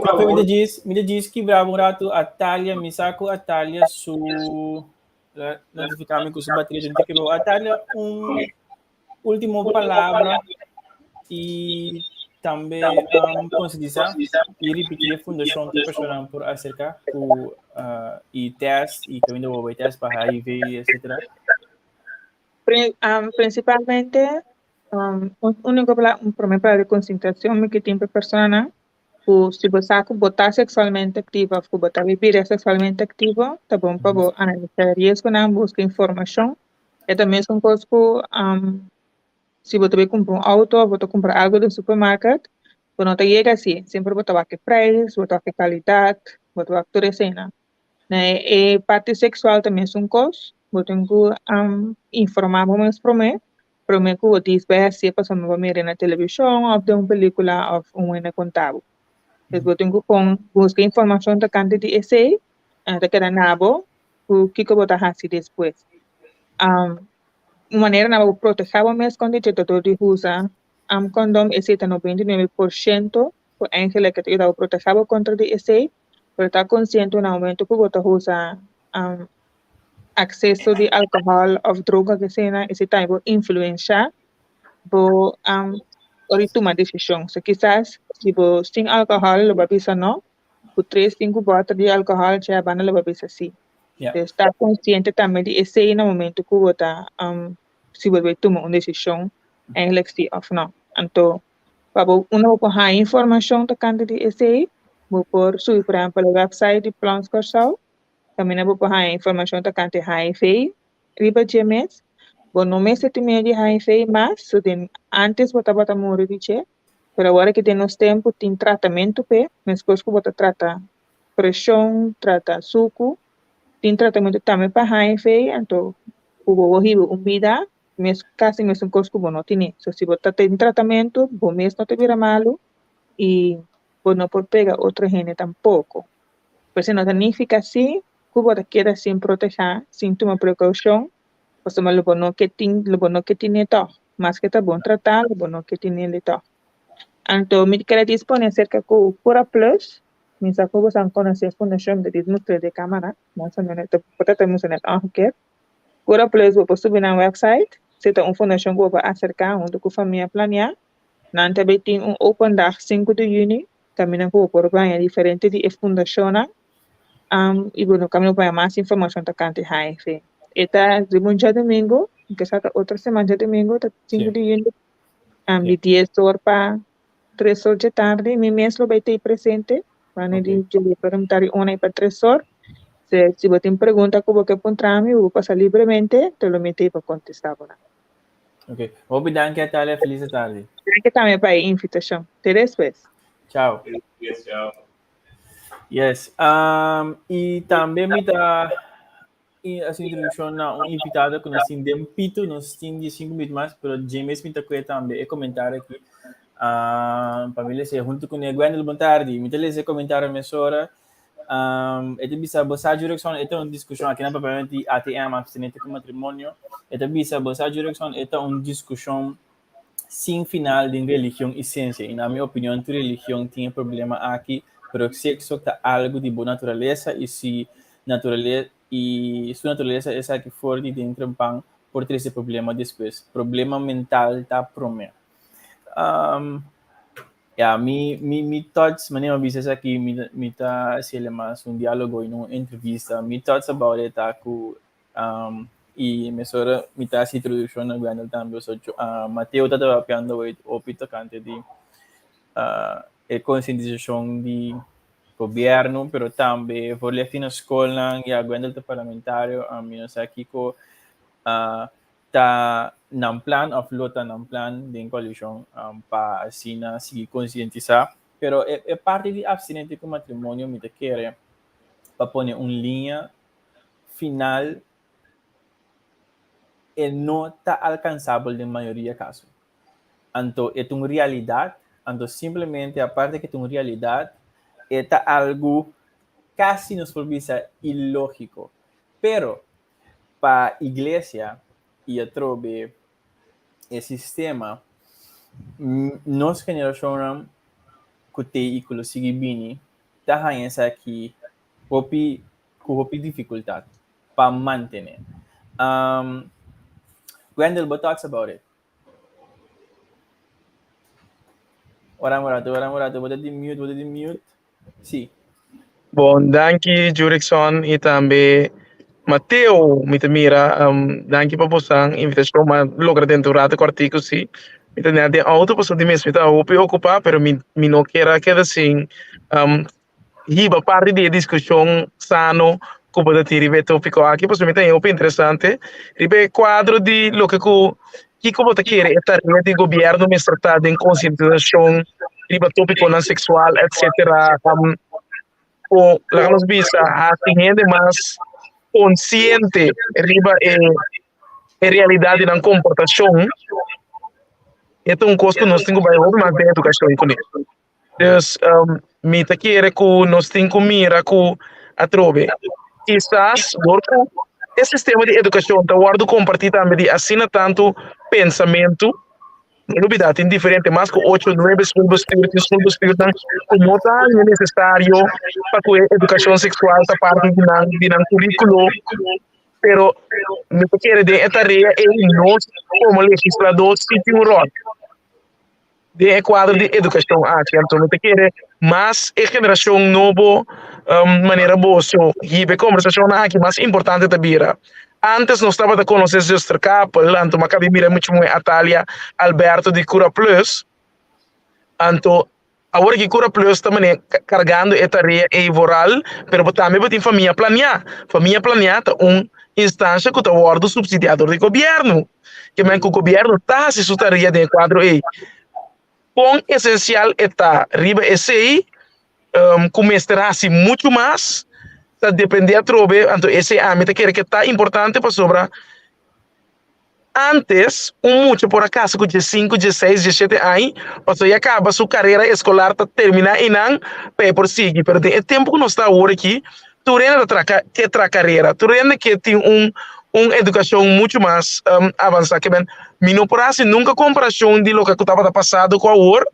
Speaker 1: Proprio mi diz que bravo un rato a Talia, mi saco a Talia su notificarme con su batería, gente que a Talia un último palabra y también considera y repetir fundación que personal por acerca y test y también de test para HIV, etc.
Speaker 2: Principalmente, un único problema de concentración que tiene persona, se você botar sexualmente activa, se botar vivir sexualmente activo, tá bom para você analisar risco, buscar informação. E também são coisas que, se você vai comprar auto, você comprar algo do supermercado, você não chega assim, sempre você vai ter preço, você vai ter qualidade, você vai ter cena. E parte sexual também são coisas, você tem que informar mais para mim que você diz, vai ser para você ver na televisão, ou de uma película, ou contável. Dus we tengo con buscar información de cante de ese, de que nabo, que que bota hasi después. Maneira na proteger o mes quando te todo de usa, condom esse tá 99%, por eigenlijk que te dá proteger contra de esse, pero está consciente no momento que bota usa acceso de álcool ou droga que seja, esse tipo influencia, bo ahorita uma decisão. So, quizás, se você tem álcool, lo babisa não, por 3, 5 botas de álcool, já van lo babisa sim.
Speaker 1: Yeah.
Speaker 2: Está consciente também de esse no momento que você se você toma uma decisão, eigenlijk sim ou não. Então, para uma boa informação da canto de esse, vou por subir, por exemplo, o website de Plans Corsal, também vou por informação da canto de HIV, riba GMS, bom, não me sei meio de HIV, mas antes bota morrer de che, pero agora que temos tempo, tem tratamento mas coisa que bota trata pressão, trata suco, tem tratamento também para HIV, então o horrível vida, mas quase mesmo coisa que não tem. So, se bota tem tratamento, bom mês não te vira malo e bom não pode pegar outra gente tampouco. Mas não significa assim, que bota queda sem proteger, sem tomar precaução. Pues lo bueno que tiene todo, más que está bom tratar, lo bueno que tiene de todo. Entonces, me quiero disponer acerca de Cura Plus, me saco vos a conocer fundación de dismustre de cámara, más o menos, te tenemos en el ángel. Cura Plus, vos subir a un website, se te una fundación que vos acercar, donde tu familia planea, nante betin un open dag 5 de junio, también vos por ver diferente de fundación, y bueno, camino para más información de cante HIV. Esta de un domingo, que será otra semana de domingo, de 5 de junio, de 10 horas para 3 horas de tarde, mi mes lo voy a estar presente, van a ir a preguntar 1 para 3 horas. Si vos tienes preguntas como que encontrarme, voy a pasar libremente, te lo metí para contestar.
Speaker 1: Ok, vou pedir que a Talia feliz tarde.
Speaker 2: Que também para a invitação. Até depois.
Speaker 1: Tchau.
Speaker 3: Yes, tchau.
Speaker 1: Yes, e também me dá essa introdução na invitada que nós temos um pito, nós temos 5 minutos mais, mas James me está também é comentário aqui. Para me ler junto com o Gwendolyn boa tarde, me ler esse comentário nessa hora. Ito bisa bosa Jurickson, ito uma discussão aqui na papel de ATM, Apstené Te Matrimonio. Ito bisa bosa Jurickson, ito uma discussão sem final de religião e ciência. E na minha opinião, a religião tem problema aqui, pero o sexo está algo de boa natureza e se naturaleza e sua natureza é essa que forte dentro do pão por ter esse problema depois. Problema mental tá promessa. Me thoughts, maneira business aqui, me tá se mais um diálogo em uma entrevista. Me thoughts about it aku e me sora me tá se introdução na guarda também so Mateo tá trabalhando o hopi tokante de conscientização de governo, pero também por levar na escola e a guarda parlamentário a mim não aqui ko tá num plano of lota num plano de coalição para assim se conscientizar, pero é parte de Apstené Te Matrimonio me quer para pôr uma linha final e não está alcançável na maioria dos casos. Então, é uma realidade, então simplesmente a parte que é uma realidade é algo quase nos por vista ilógico, pero para a igreja e a trobe o sistema nossa geração que tem e que sigue bem está ganhando aqui com dificuldade para manter. Wendell, what thoughts about it? Orang Murado, vou de mute. Sim.
Speaker 4: Bom, danke Jurickson e também Mateo, me mira, danke para você invitação, mas logra dentro do rato com artigo sim. Me tem de auto para de mesmo, tá o preocupar, pero me não quero que assim, riba parte de discussão sano, como da tiri tópico aqui, pois me tem o interessante, ribe quadro de lo que como te quer esta rede de governo me tratar em conscientização, riba tópico não sexual, etc. O la nos visa a gente mais consciente riba e realidade na comportação. Então, coisa que nós temos que mais de educação com isso. Então, me tá querer que nós temos que mirar que a trove. Quizás, porque esse sistema de educação está guardo compartilhar também de assina tanto pensamento, novidade indiferente, mas com 8, 9 estudos como está necessário para que a educação sexual está parte do currículo, pero me quer de tarefa é nós como legislador se tem um rol de quadro de educação aqui, então me quer mas a geração nova maneira boa so e conversação aqui mais importante da bira. Antes não estava a conhecer o couple, então me acabei mira muito a Atália Alberto de Cura Plus. Então, agora que Cura Plus também carregando a tarefa oral, pero também tem família planear. Família planear é uma instância que está o subsidiador do governo. Que o governo está se sua tarefa de quadro aí. Com essencial está riba esse aí, começar-se muito mais. Depende de trobe, então esse âmbito que está importante para sobre antes, muito por acaso com 5, 16, 17 anos, passou e acaba sua carreira escolar tá terminar e não por seguir, pero tem tempo que nós está agora aqui, tu renda que tra carreira, tu renda que tem educação muito mais avançada que bem, não por assim nunca comparação de lo que estava passado com a hora,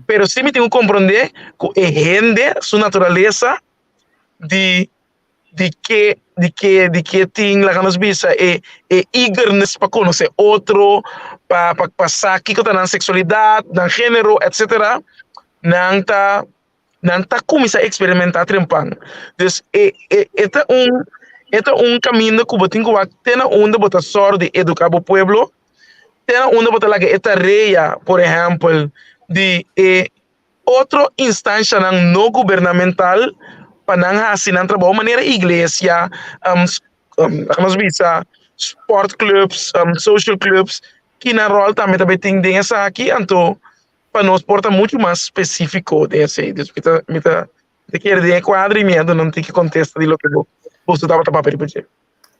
Speaker 4: pero sim me tenho que compreender que rende sua natureza de que tem lá nas bisa eagerness para conhecer outro, para passar que está na sexualidade, na gênero, etc. Não tá começar a experimentar trempang. Então é caminho que botin que tem onde botar sorte de educar o povo, tem onde botar lá que esta reia, por exemplo, de outra instância não governamental para não assinar trabalho de maneira igreja, vamos ver sport clubs, social clubs, que na rol também tem essa aqui, então para nós porta muito mais específico desse, me tá quer de quadrimento, não tem que contestar de lo que você estava para repetir.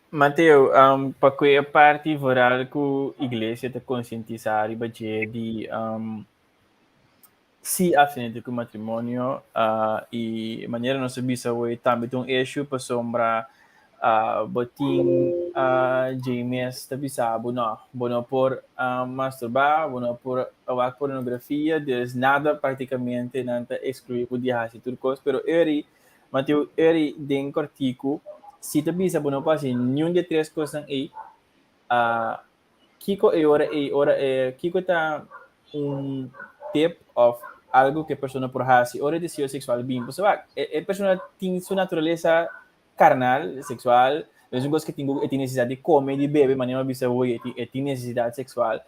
Speaker 1: Mateo, para que a parte voral que a igreja te conscientizar e bater de se Apstené Te Matrimonio e maneira nossa bisa hoje também tem issue para sombra botin James tá bisa bono por masturbar, bono por a pornografia, there's nada praticamente nada excluir por dia tudo coisa, pero eri Mateu, den cortico, se tu bisa não passa nenhum de três coisas aí, Kiko Kiko tá tip of algo que a pessoa por hasi, ora deseo sexual bem, pessoal, a pessoa tem sua natureza carnal, sexual, mas coisa que tem necessidade de comer, de beber, mas não bisa hoje, tem necessidade sexual.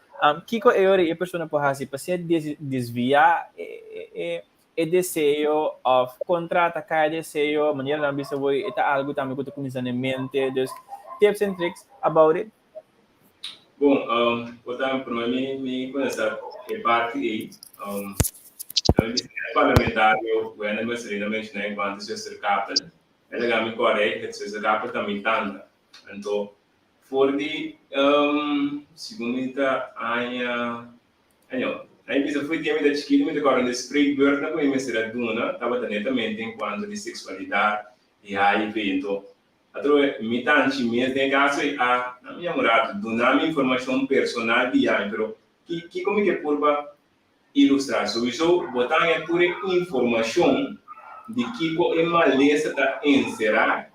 Speaker 1: Kiko a pessoa por hasi, para se desviar e desejo of contrata cai desejo, maneira não bisa hoje, é algo também que tu começa na mente, dus tips and tricks about it.
Speaker 3: Bom, portanto, para mim começar a parte aí, parlamentário, o ano mais seriamente, né, enquanto se ser capel, é legal me correto, se ser capel também tanta. Então, for de segunda aí bisa foi tema da chiquinha, me decora de spreekbeurt na coisa mais era duna, tava netamente enquanto de sexualidade e HIV, então me tanti mesmo tem caso a minha morada donar minha informação personal de pero que como que por ilustrar sobre isso botar é por informação de que é Malesa está encerrar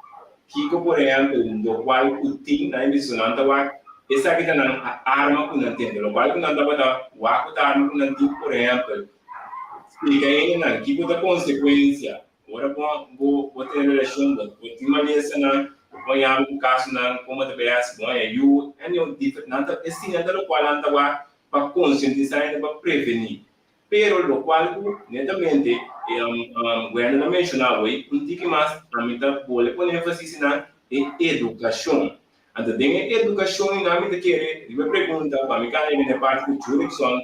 Speaker 3: que por exemplo do qual o tim na emissão não tá essa que tá na arma que não tem do qual que não tá o arma que não tem por exemplo explica aí na que a consequência agora vou ter relação com o Malesa na põe algo caso na como te peças põe eu diferente nada assim nada do qual anda para conscientizar e para prevenir pero lo qual netamente quando eu mencionava aí que mais a mim tá pode pôr ênfase na educação então tem educação e na mim querer eu pergunta para mim cara ele parte do Jurickson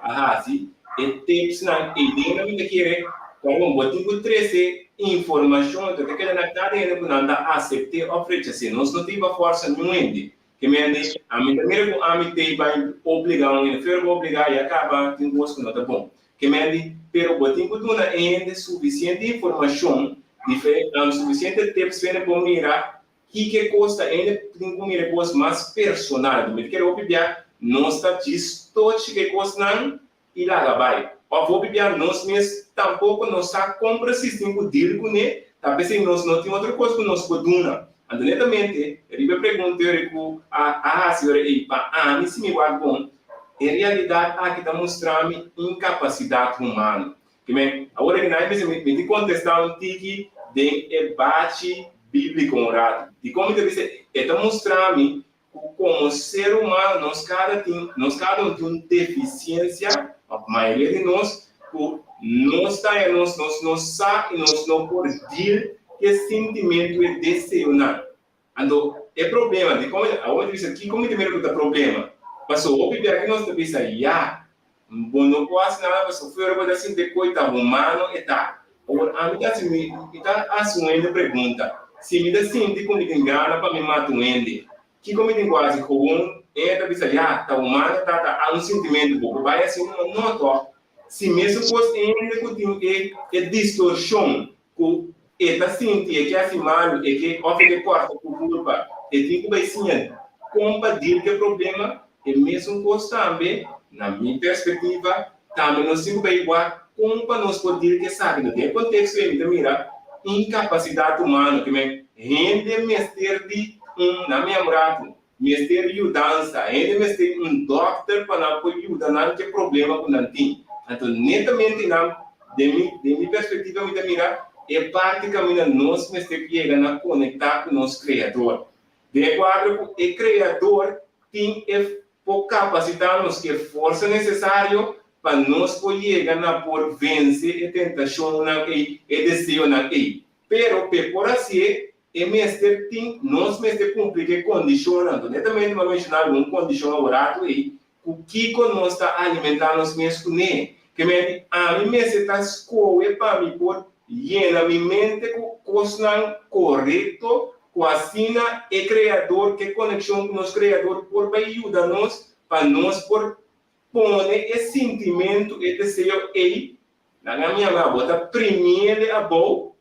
Speaker 3: assim e tips na ideia na mim querer como botar o 13 informação que aquela na cada ele não anda aceitar oferecer nós não tive força nenhuma que me ande a mim primeiro a mim tem vai obrigar um ferro obrigar e acaba tem gosto não tá bom que me ande pero botar tudo na ainda suficiente informação diferente suficiente tips para para mirar que custa ainda tem como mirar coisas mais personal do que eu pedir não está distorce que custa não e lá vai o vou pedir nós mesmos tampouco nós está compra sistema deal com ele talvez nós não tem outra coisa que nós podemos então netamente ele pergunta eu senhora e para mim se me vai bom em realidade aqui está mostrando incapacidade humana que me agora que nós me contestar tiki de debate bíblico unratu e como deve ser está mostrando como ser humano nós cada um tem uma deficiência a maioria de nós nós não podemos dizer que sentimento é desejo não então é problema de como aonde diz aqui como primeiro que problema passou o bebê aqui nós também saía bom não pode nada passou foi hora assim de coisa humano e tá agora a mim assim me está assumindo pergunta se me dá sentir como que engana para me matar um ende que como tem quase com também saía tá humano tá há um sentimento bom vai assim não tô se mesmo fosse ainda que tem distorção que está sentindo que é assim mal e que oferece corta por culpa e tem que vai sim combater que problema e mesmo coisa também na minha perspectiva também não se vai igual como para nós poder que sabe no tempo contexto ainda mira incapacidade humana que me rende mestre de na minha morada mestre de dança ainda mestre doutor para ajudar não ter problema com não tem então netamente na de minha perspectiva me mira é parte que nós mestre que chega a conectar com nosso criador de acordo com o criador tem por capacitar nos que força necessário para nós poder chegar a por vencer a tentação na que é desejo na que pero por assim é mestre tem nós mestre cumprir que condicionando netamente uma mencionar uma condição orado e o que nós está alimentando nós mesmos né que me a mim mestre está escolhendo para mim por llena minha mente com coisa correto com a sina e criador que conexão com nosso criador por ajudar nós para nós por pôr esse sentimento e desejo aí na minha mão bota primeiro a boa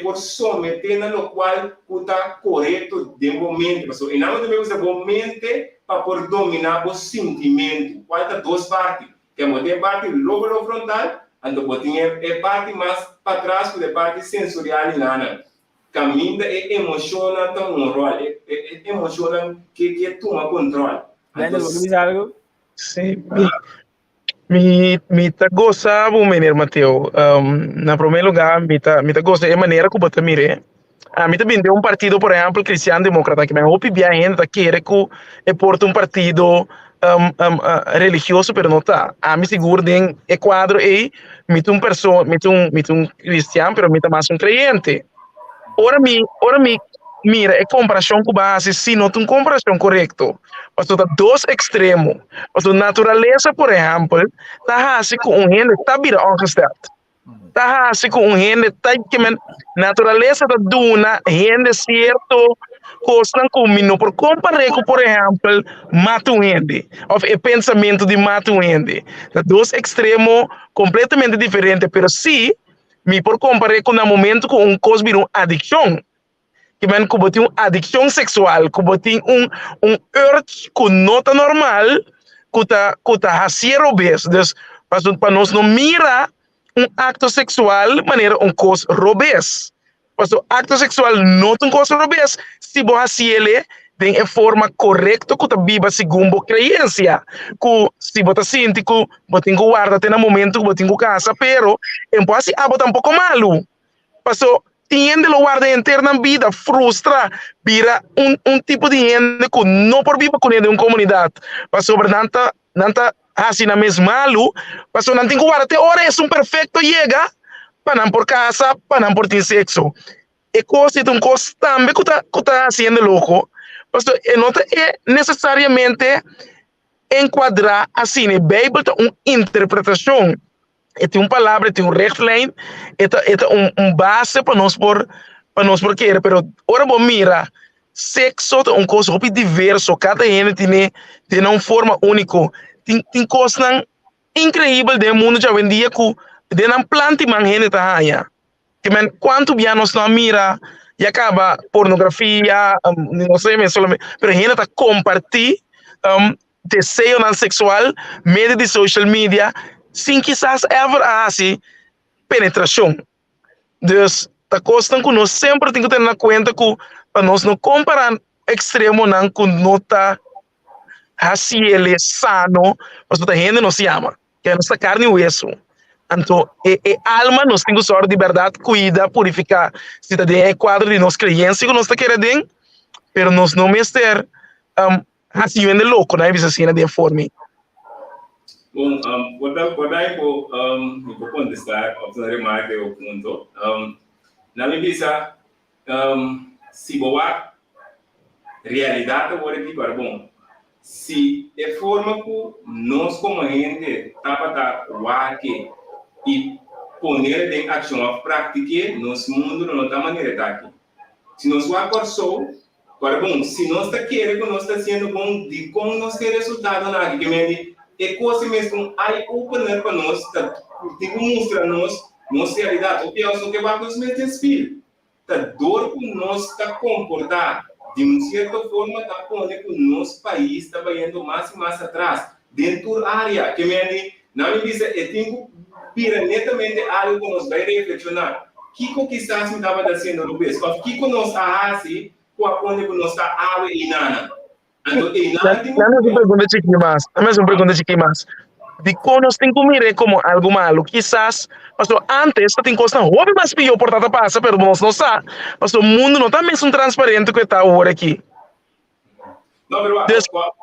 Speaker 3: por someter no qual está correto de momento pessoal e não devemos de momento para por dominar o sentimento qual é duas partes que é a parte lóbulo frontal Então, botinha é parte mais para trás que a parte sensorial e nada. Caminha é emociona tão um rol, é emociona que toma controle.
Speaker 1: Daniel, vou dizer algo?
Speaker 4: Sim, me tá gostando, menino Mateu. Na primeiro lugar, me tá gostando da maneira que você mire. Me tá vindo um partido, por exemplo, cristiano-democrata, que me hopi bem ainda que é porta um partido religioso, pero não tá. Me seguro de quadro aí, me um pessoa, me um cristiano, pero me tá mais um crente. Ora mi mira, é comparação com base, se não tem comparação correto. Mas tu tá dois extremos. Mas a natureza, por exemplo, tá assim com um rende, tá vira ongesteld. Tá assim com um rende, tá que natureza da duna, rende certo, coisa com mino, por comparar com, por exemplo, mata um rende. Ou é pensamento de mata um rende. Tá dois extremos completamente diferentes, pero se me por comparar com o momento com um coisa vira uma adicção, que men que botin uma adicção sexual, que botin urge que não tá normal, que tá hacer obes. Dus, para nós não mira acto sexual maneira coisa robes. Mas o acto sexual não é coisa robes, se você hacer ele de forma correta, que tá viva segundo a crença. Que se você sente que você tem que guardar até no momento que você tem que casa, pero em pode ser algo tampoco malo. Passou tiende lo guarda interna vida, frustra, vira tipo de gente que não por viva com ele em comunidade. Passou por nanta assim na mesma malo, passou não tem que guardar até hora é perfeito chega, para não por casa, para não por ter sexo. E coisa é coisa também que tá sendo louco. Passou não é necessariamente enquadrar assim, a Bíblia tem uma interpretação. Tem uma palavra, tem rechtline, é base para nós por querer, pero ora bom mira, sexo é coisa hopi diverso, cada gente tem uma forma única, tem coisas incríveis do mundo já vendia que de não planta man gente tá aí, que men quanto bem nós não mira e acaba pornografia, não sei mesmo, pero gente tá compartilhar desejo não sexual, meio de social media, sem quizás ever assim penetração. Dus, a coisa que nós sempre temos que ter na conta que para nós não comparar extremo não com nota assim ele sano, mas a gente não se ama, que é nossa carne e osso. Então, alma nós temos sorte de verdade, cuida, purificar. Se está dentro quadro de nossa crença que nós está querendo, pero nós não mestre assim vende louco, né? Bisa assim de forma.
Speaker 3: Bom, podai por contestar a sua remarca o ponto. Na minha vista, se boa realidade agora aqui para bom, se é forma que nós como gente tapa aqui e poner em ação a prática, nosso mundo não está maneira tá aqui. Se nós o acordou, para bom, se nós está querendo que nós está sendo bom, de como nós ter resultado na aqui, que me é coisa mesmo aí opener para nós, tem que mostrar nossa realidade, o que é o que vai nos meter espírito, tá dor que nós está comportar de uma certa forma está pondo que o nosso país está indo mais e mais atrás dentro da área que me na minha vista eu tenho que netamente algo que nós vai reflexionar que quizás me estava dizendo no mês, o que nós está assim com a ponte que nós está água e nada. Então
Speaker 4: Mas uma pergunta de que mais de como nós temos que mirar como algo malo, quizás, mas antes tem coisa não houve mais pior por tanta passa, pero nós não sabe, mas o mundo não está mesmo transparente que está agora aqui.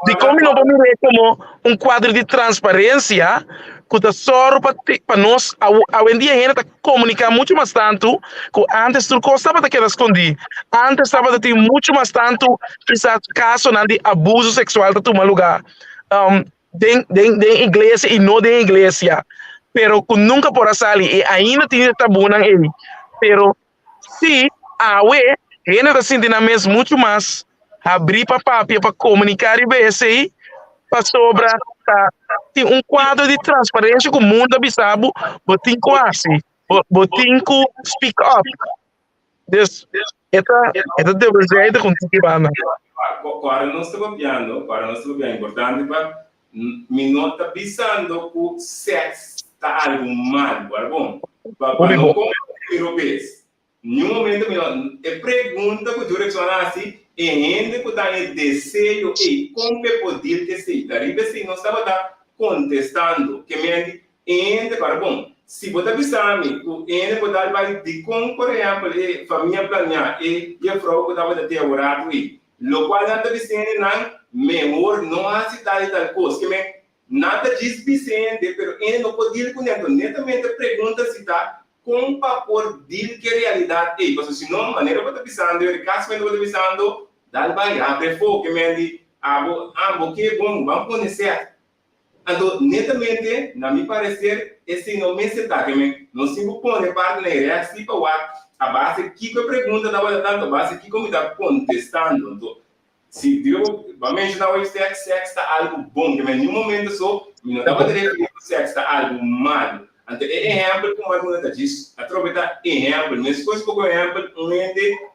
Speaker 4: De como não vamos mirar como um quadro de transparência que está só para nós, hoje em dia a gente está comunicando muito mais tanto que antes tu estava a quedar escondido, antes estava a ter muito mais tanto quizás caso de abuso sexual que toma lugar. De igreja e não de igreja, pero nunca por sali e ainda tem tabu na ele, pero se a gente está sentindo mesmo muito mais abrir para papia para comunicar e ver se para sobre tem quadro de transparência que o mundo abisabo, botin quase, botin que speak up, this esta deve ser com que vai na
Speaker 3: para nós estamos bem importante para me nota pensando que sexo tá algo mal, bom. Para não comer europeus. Nenhum momento é pergunta que o Jurickson assim, e ainda que tá em desejo e como é poder que se dariba se não estava contestando que me ainda para bom. Se você pensar o ainda pode vai de como por exemplo família planear e a frau que estava até agora aí. Lo qual não está dizendo não memor não há cidade tal coisa que me nada diz Vicente, pero ele não pode ir com ele. Netamente pergunta se está com por dir que realidade é. Porque senão, maneira que eu estou pensando, eu caso que eu estou pensando, dá vai abre fogo, que me diz, que é bom, vamos conhecer. Então, netamente, na minha parecer, esse não me está, que me não se põe parte na assim para a base que eu pergunta, da tanto a base que como está contestando. Então, se Deus vai mencionar o sexo está algo bom, que em nenhum momento só, não estava referindo o sexo está algo mal. Então, exemplo, como a mulher diz, aproveitar exemplo, mas depois que o exemplo,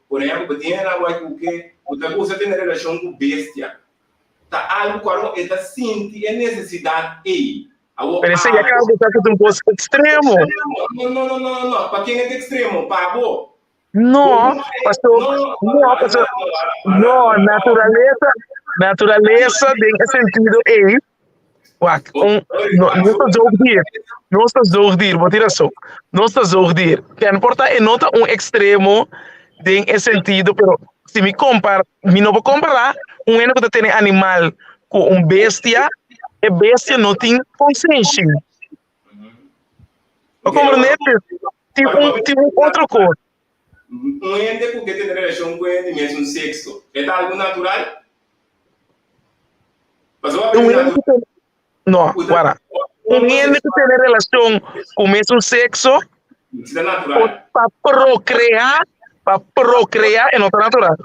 Speaker 3: por exemplo, tem na voz que você tem relação com bestia. Tá algo que está sentindo a necessidade aí.
Speaker 4: Parece que acaba de estar com um posto extremo.
Speaker 3: Não. Para quem é extremo, pagou.
Speaker 4: Não, pastor. Não, natureza tem sentido aí. Não está zordir, vou tirar só. Não está zordir. Que importa é nota extremo tem sentido, pero se me não vou comparar eno que tem animal com bestia, e bestia não tem consciência. O compreender? Tem outra coisa.
Speaker 3: Ente que tem relação com ele mesmo sexo, é algo natural?
Speaker 4: Não, para. Ente que tem relação com o mesmo sexo, para procriar é não natural.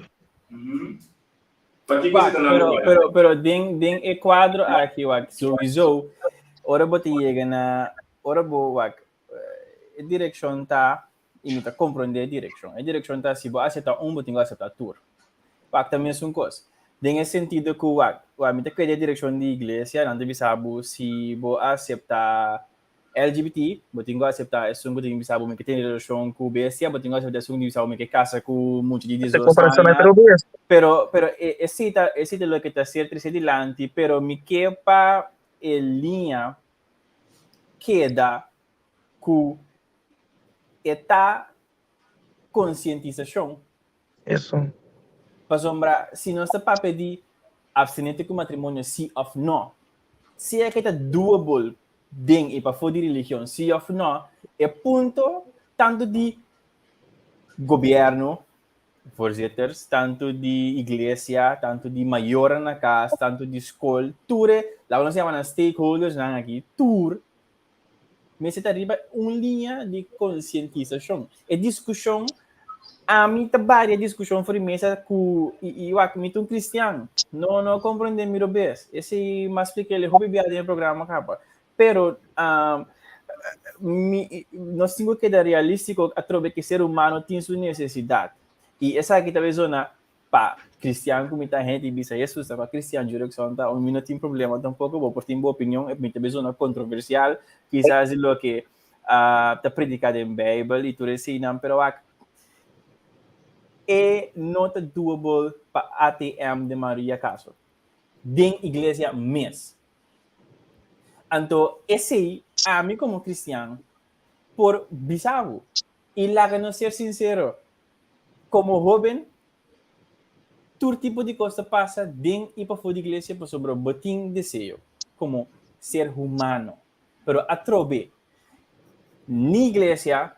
Speaker 1: Pero den e quadro aqui wak sowieso ora bota chega na ora bo wak direção tá imita compreender a direção tá se bo aceitar botinho aceitar tour wak também são coisas den é sentido que wak mita que a direção de igreja não deve saber se bo aceitar LGBT, botinho aceitar é um botinho bisa bo que tem relação com BSA, botinho aceitar é um bisa bo que casa com muito de pero esse lo que está certo esse dilante, pero me quepa linha queda com esta conscientização.
Speaker 4: Isso.
Speaker 1: Para sombra, se não está para pedir Apstené Te Matrimonio, sim ou não, se é que está doable ding e para fora de religião, sim ou não, é ponto tanto de governo, voorzitters, tanto de igreja, tanto de maior na casa, tanto de escola, tudo, lá nós chamamos stakeholders aqui, tudo, mas se arriba uma linha de conscientização, e discussão, a mim trabalha discussão por mesa com eu um cristiano, não compreendo meu bem, esse mas explica ele hobby biada no programa capa, pero nós temos que dar realístico a trobe que ser humano tem sua necessidade. E essa aqui talvez zona para cristiano como muita gente bisa Jesus para cristiano Jurickson tá um não tem problema tampouco vou por ter uma opinião é muita vez zona controversial quizás lo que está predicado em Bible e tudo isso não pero é nota doable para ATM de Maria caso den igreja mes então esse a mim como cristiano por bisavo e lá que não ser sincero como Hóben, todo tipo de coisa passa dentro e para fora da igreja para sobre o botim desejo, como ser humano. Pero a trobe, na igreja,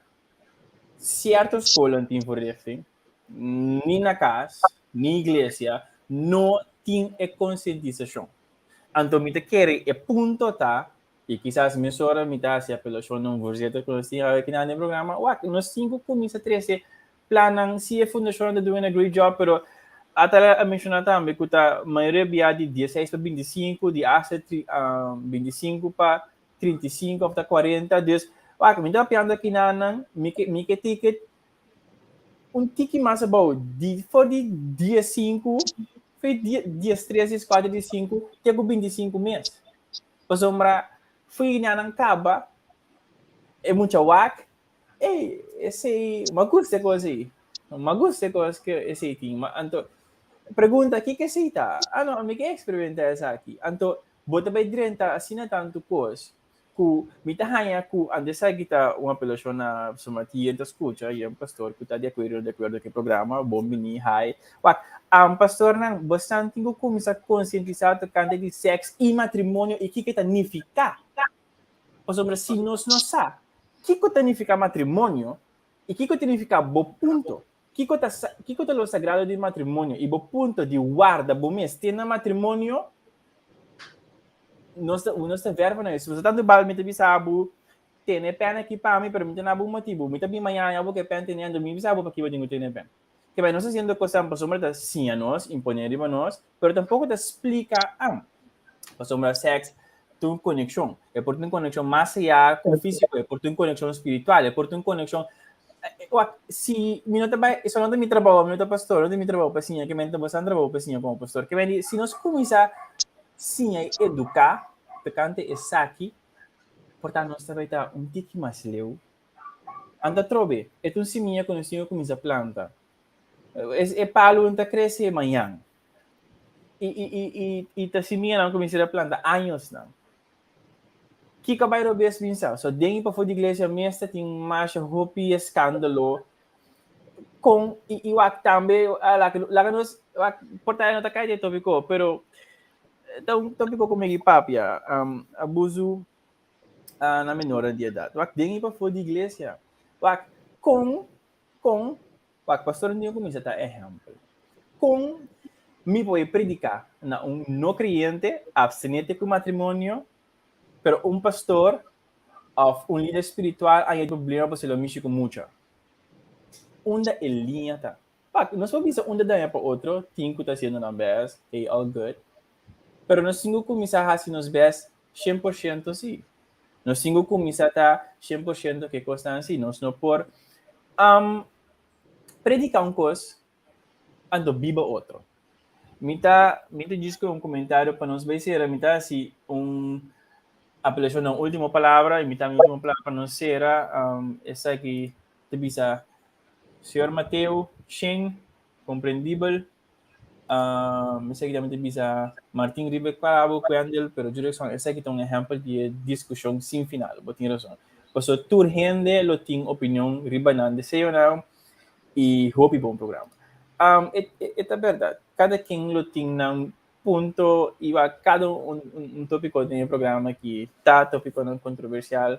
Speaker 1: certa escola não tem forrefim, nem na casa, na igreja, não tem a conscientização. Então, me quer é ponto tá, e quizás me sora me tá se apelação não vorzeto que nós temos aqui no programa, nós cinco começa a 13 planang se a fundação está doing a great job, pero até a mencionar também que a maioria de 16 para 25, de 25 para 35 para 40, Deus, me dá piando aqui na me que ticket ticket mais bom, for de dia 5, foi dias 13, 4 de 5, tem 25 meses. Para sombra, fui na acaba é muito whack. Esse, me gusta coisa aí. Me gusta coisa que esse tem. Então, pergunta, o que é esse tá? Não, me quer experimentar essa aqui. Então, bota bem dentro, assim não tanto coisa. Que me tá hanya que antes kita uma pessoa na somati então escuta e um pastor que tá de acordo com o programa bom mini high pastor nang bastante tingo começar a conscientizar tocante de sexo e matrimônio e que significa ou sobre se nós não sabe que significa matrimônio e que significa bom ponto que é o sagrado de matrimônio e bom ponto de guarda bom mês tem na matrimônio nós verbo na isso. Você tanto bal me bisabo, tem pena aqui para mim, pero me tem algum motivo. Me também manhã eu vou que pena tendo me bisabo para que eu tenho pena. Que vai nós fazendo coisa para sombra sim a nós, imponer a nós, pero tampouco te explica para sombra sexo, tu conexão. É por tu conexão mais allá com o físico, é por tu conexão espiritual, é por tu conexão se me não também isso não tem me trabalho, me não pastor, não tem me trabalho para sim, que me não bastante trabalho para sim como pastor. Que vai se nós começar sim é educar, tokante esaki, portanto nós também tá tique mais leu. Anda trobe, é um seminha conhecido como essa planta. É palo anda cresce amanhã. E ta seminha não começa a planta anos não. Que vai rober as pensar. So dentro para fora da igreja mesmo tem mais hopi escândalo com e o também lá nós portanto não tá caindo tópico, pero tópico como papia, abuso na menor de idade. Dentro para fora da igreja, com pastor não começa a dar exemplo. Com me pode predicar na não crente, Apstené Te Matrimonio, pero pastor ou líder espiritual aí problema para se lo mexer com muito. Onde é linha tá? Nós vamos pensar onde daí para outro, tem que tá sendo na best, all good. Pero nós temos que começar a fazer nos best 100% sim. Nós temos que começar a estar 100% que custa assim. Nós não por predicar coisa, ando biba outro. Mita diz que comentário para nós vai ser, mita se apelação na última palavra, e mita a última palavra para nós será essa aqui, te bisa, Senhor Mateo, Shen, compreendível, essa aqui também te bisa, Martin Ribeck Parabo, Quendel, pero Jurickson, essa aqui é um exemplo de discussão sem final, botin razão. Porque tur gente lo tem opinião ribanan de seu não, e hopi bom programa. É verdade. Cada quem lo tem um ponto e cada tópico tem programa que tá tópico não controversial,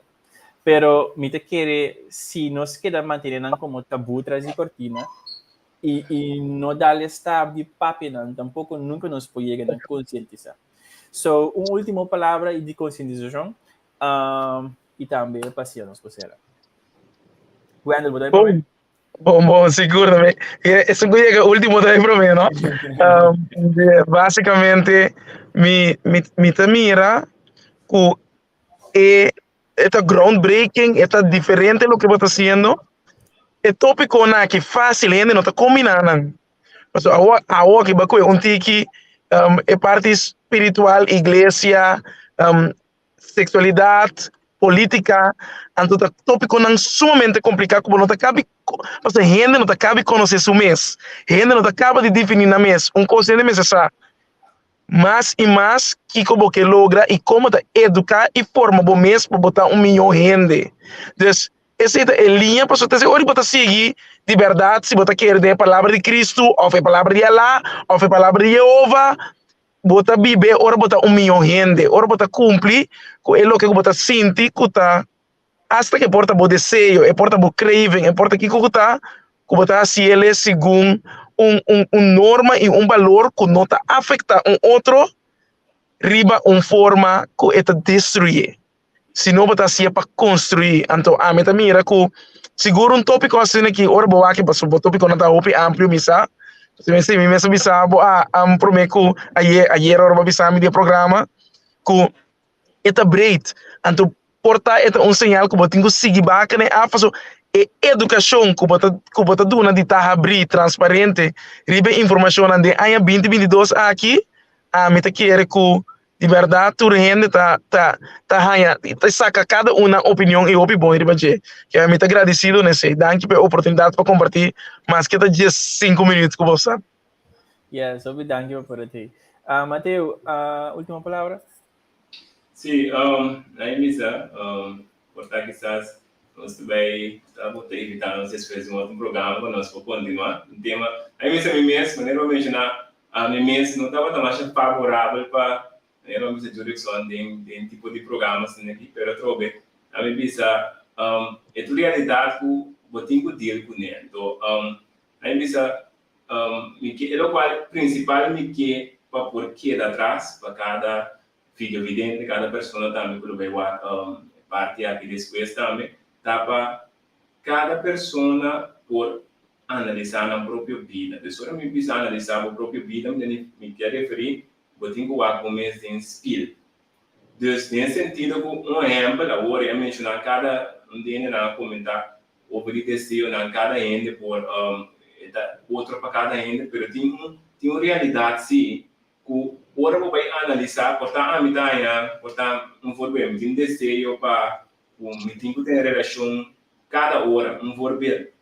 Speaker 1: pero me te quer se nós queda manter como tabu traz de cortina e não dar estado de papia não, tampouco nunca nos pode chegar a conscientizar. So, última palavra de conscientização e também paciência nos posera. Wendel, botai para mim?
Speaker 4: Bom, seguramente. Esse é o último daí para mim, não? Basicamente, me mira que é groundbreaking, é diferente do que você está fazendo. É tópico que fácil, ainda não está combinando. Mas a que bacu tiki é parte espiritual, igreja, sexualidade, política, então o tópico não sumamente complicado, como não cabe, mas a gente não cabe conhecer o mês, a gente não acaba de definir na mês, coisa de mês é mais e mais que como que logra e como educar e forma bom mês para botar 1 milhão de gente. Então, essa é a linha para você dizer, olha, você seguir de verdade, se você quer a palavra de Cristo, ou a palavra de Allah, ou a palavra de Jeová, bota viver, ora bota 1 milhão de gente, ora bota cumprir com o que bota sentir, que tá hasta que porta bo desejo, e porta bo craving, e porta que tá, que bota assim ele segundo norma e valor que não tá afeta outro, riba forma que é destruir. Se não bota assim para construir, então a meta mira que seguro tópico assim que ora boa que passou o tópico não tá hopi amplo misa. Se me mesmo bisabo prometo ayer ora bisamo de programa que é break então porta é sinal que botinho seguir bacana a fazer educação que bota duna de abrir transparente ribe informação ande aí 2022 aqui a meta quer que de verdade, tu rende, tá saca cada uma opinião e hopi bom, que é muito agradecido nesse, danke pela oportunidade para compartilhar mais que 5 minutos com você.
Speaker 1: Yes, obrigado por ti. Mateo, última palavra?
Speaker 3: Sim, aí Misa, portanto, quizás nós também estamos evitando vocês fazer um outro programa para nós continuar o tema. Aí Misa, me mesmo, né, vou mencionar, me mesmo não estava tão mais favorável para, né, não Misa Jurickson tem tipo de programas aqui, pero trobe, a mim Misa, é tudo realidade que eu tenho que deal com ele. Então, aí Misa, é o qual principal me que para por que da atrás para cada filho evidente, cada pessoa também que vai parte aqui depois também, tá para cada pessoa por analisar a própria vida. Pessoa me precisa analisar a própria vida, me quer referir, eu tenho que começar em skill. Nesse sentido, um exemplo, agora eu mencionar cada dia na comentar sobre desejo na cada ende por outro para cada ende, mas tem uma realidade sim que ora vou analisar, portanto, não vou ver, tem desejo para me tem que ter relação cada hora, não vou ver.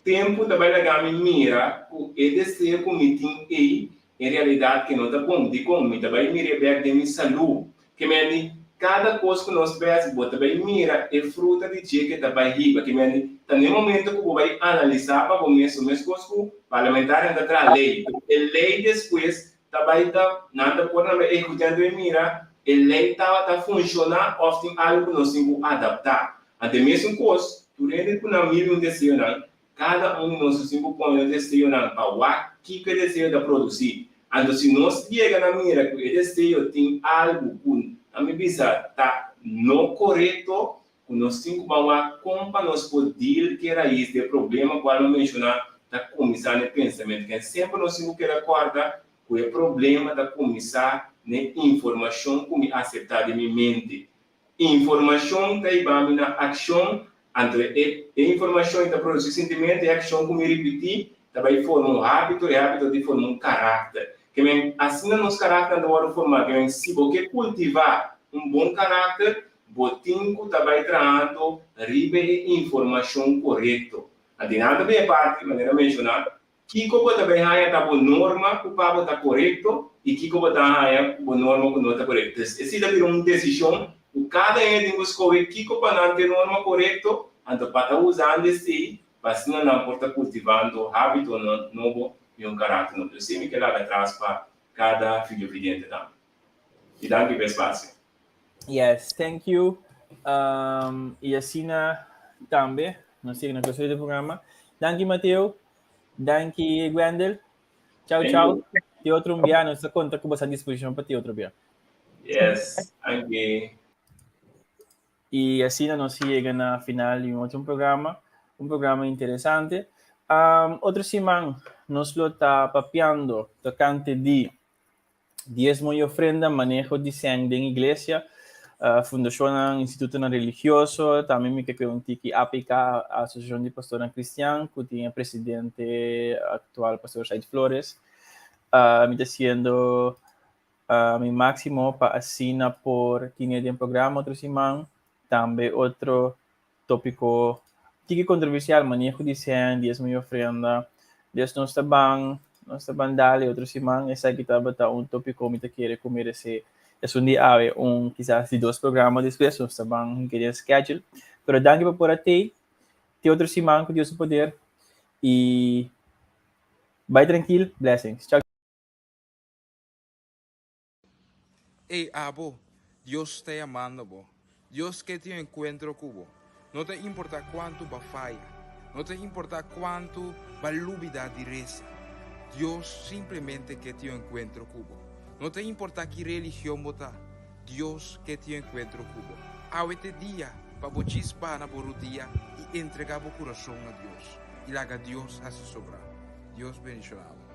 Speaker 3: Tempo também legal me mira, o desejo que me tem aí, em realidade que não está bom, de como também mira bem de minha saúde, que me cada coisa que nós vemos, também mira é fruta de dia que também riba, que me no momento que eu vou analisar para começar as coisas que parlamentar ainda traz lei, a lei depois também está nada por não escutando e mira, a lei está funcionando, often algo que nós temos que adaptar, até mesmo coisa, tu rende com a mídia desejo não, cada de nós temos que pôr o desejo não, para o que o desejo da produzir, então se nós chega na mira que o desejo tem algo que a minha bisa tá não correto, nós temos que como nós poder que era isso, de problema qual eu mencionar, da começar no pensamento, que sempre nós temos que acordar com o problema da começar na informação que me aceitar de minha mente. Informação que vai na ação, entre a informação que produz sentimento e a ação que me repetir, também forma um hábito e hábito de formar um caráter. Que assim nos caráter da hora formar, que se você cultivar um bom caráter, botinho também trazendo ribe informação correta. Adianta bem a parte, de maneira mencionada, que como também há a norma que o papo está correto e que como está a norma que não está correta. Esse deve ser uma decisão, cada um tem que escolher que como não tem norma correta, então para estar usando esse, para se não estar cultivando hábito novo e um caráter novo. Eu sei que lá atrás para cada filho evidente também. E dá que espaço.
Speaker 1: Yes, thank you. E assim também, não sei na questão do programa. Danke, Mateo. Danke, Gwendel. Tchau, tchau. Tem outro dia, nossa conta que você à disposição para ter outro dia.
Speaker 3: Yes, thank you.
Speaker 1: E assim nós chegamos na final de um outro um programa interessante. Outra semana, nós estamos papiando tokante de diezmo e ofrenda, manejo de sangue em igreja, Fundação Instituto Religioso, também me que um tiki APK, a Associação de Pastores Cristianos, que tem presidente atual, pastor Said Flores, me está sendo mi máximo para assinar por tinha de programa outro semana, também outro tópico tiki controversial, manejo de sangue, diezmo e ofrenda, Deus nos está bem dali outro semana, essa aqui está um tópico que quer comer esse un día hay quizás de 2 programas después, nos estaban queriendo schedule. Pero danke por ti, te otro semana con Dios su poder. Y bye tranquilo, blessings. Chao.
Speaker 5: Hey, abo, Dios te amando, bo. Dios que te encuentro cubo. No te importa cuánto va falla. No te importa cuánto va lúbida direza. Dios simplemente que te encuentro cubo. No te importa qué religión vota, Dios que te encuentro cubo. Ahorita día, para bochispa na borudía y entregar tu corazón a Dios. Y haga Dios a su sobra. Dios bendicionado.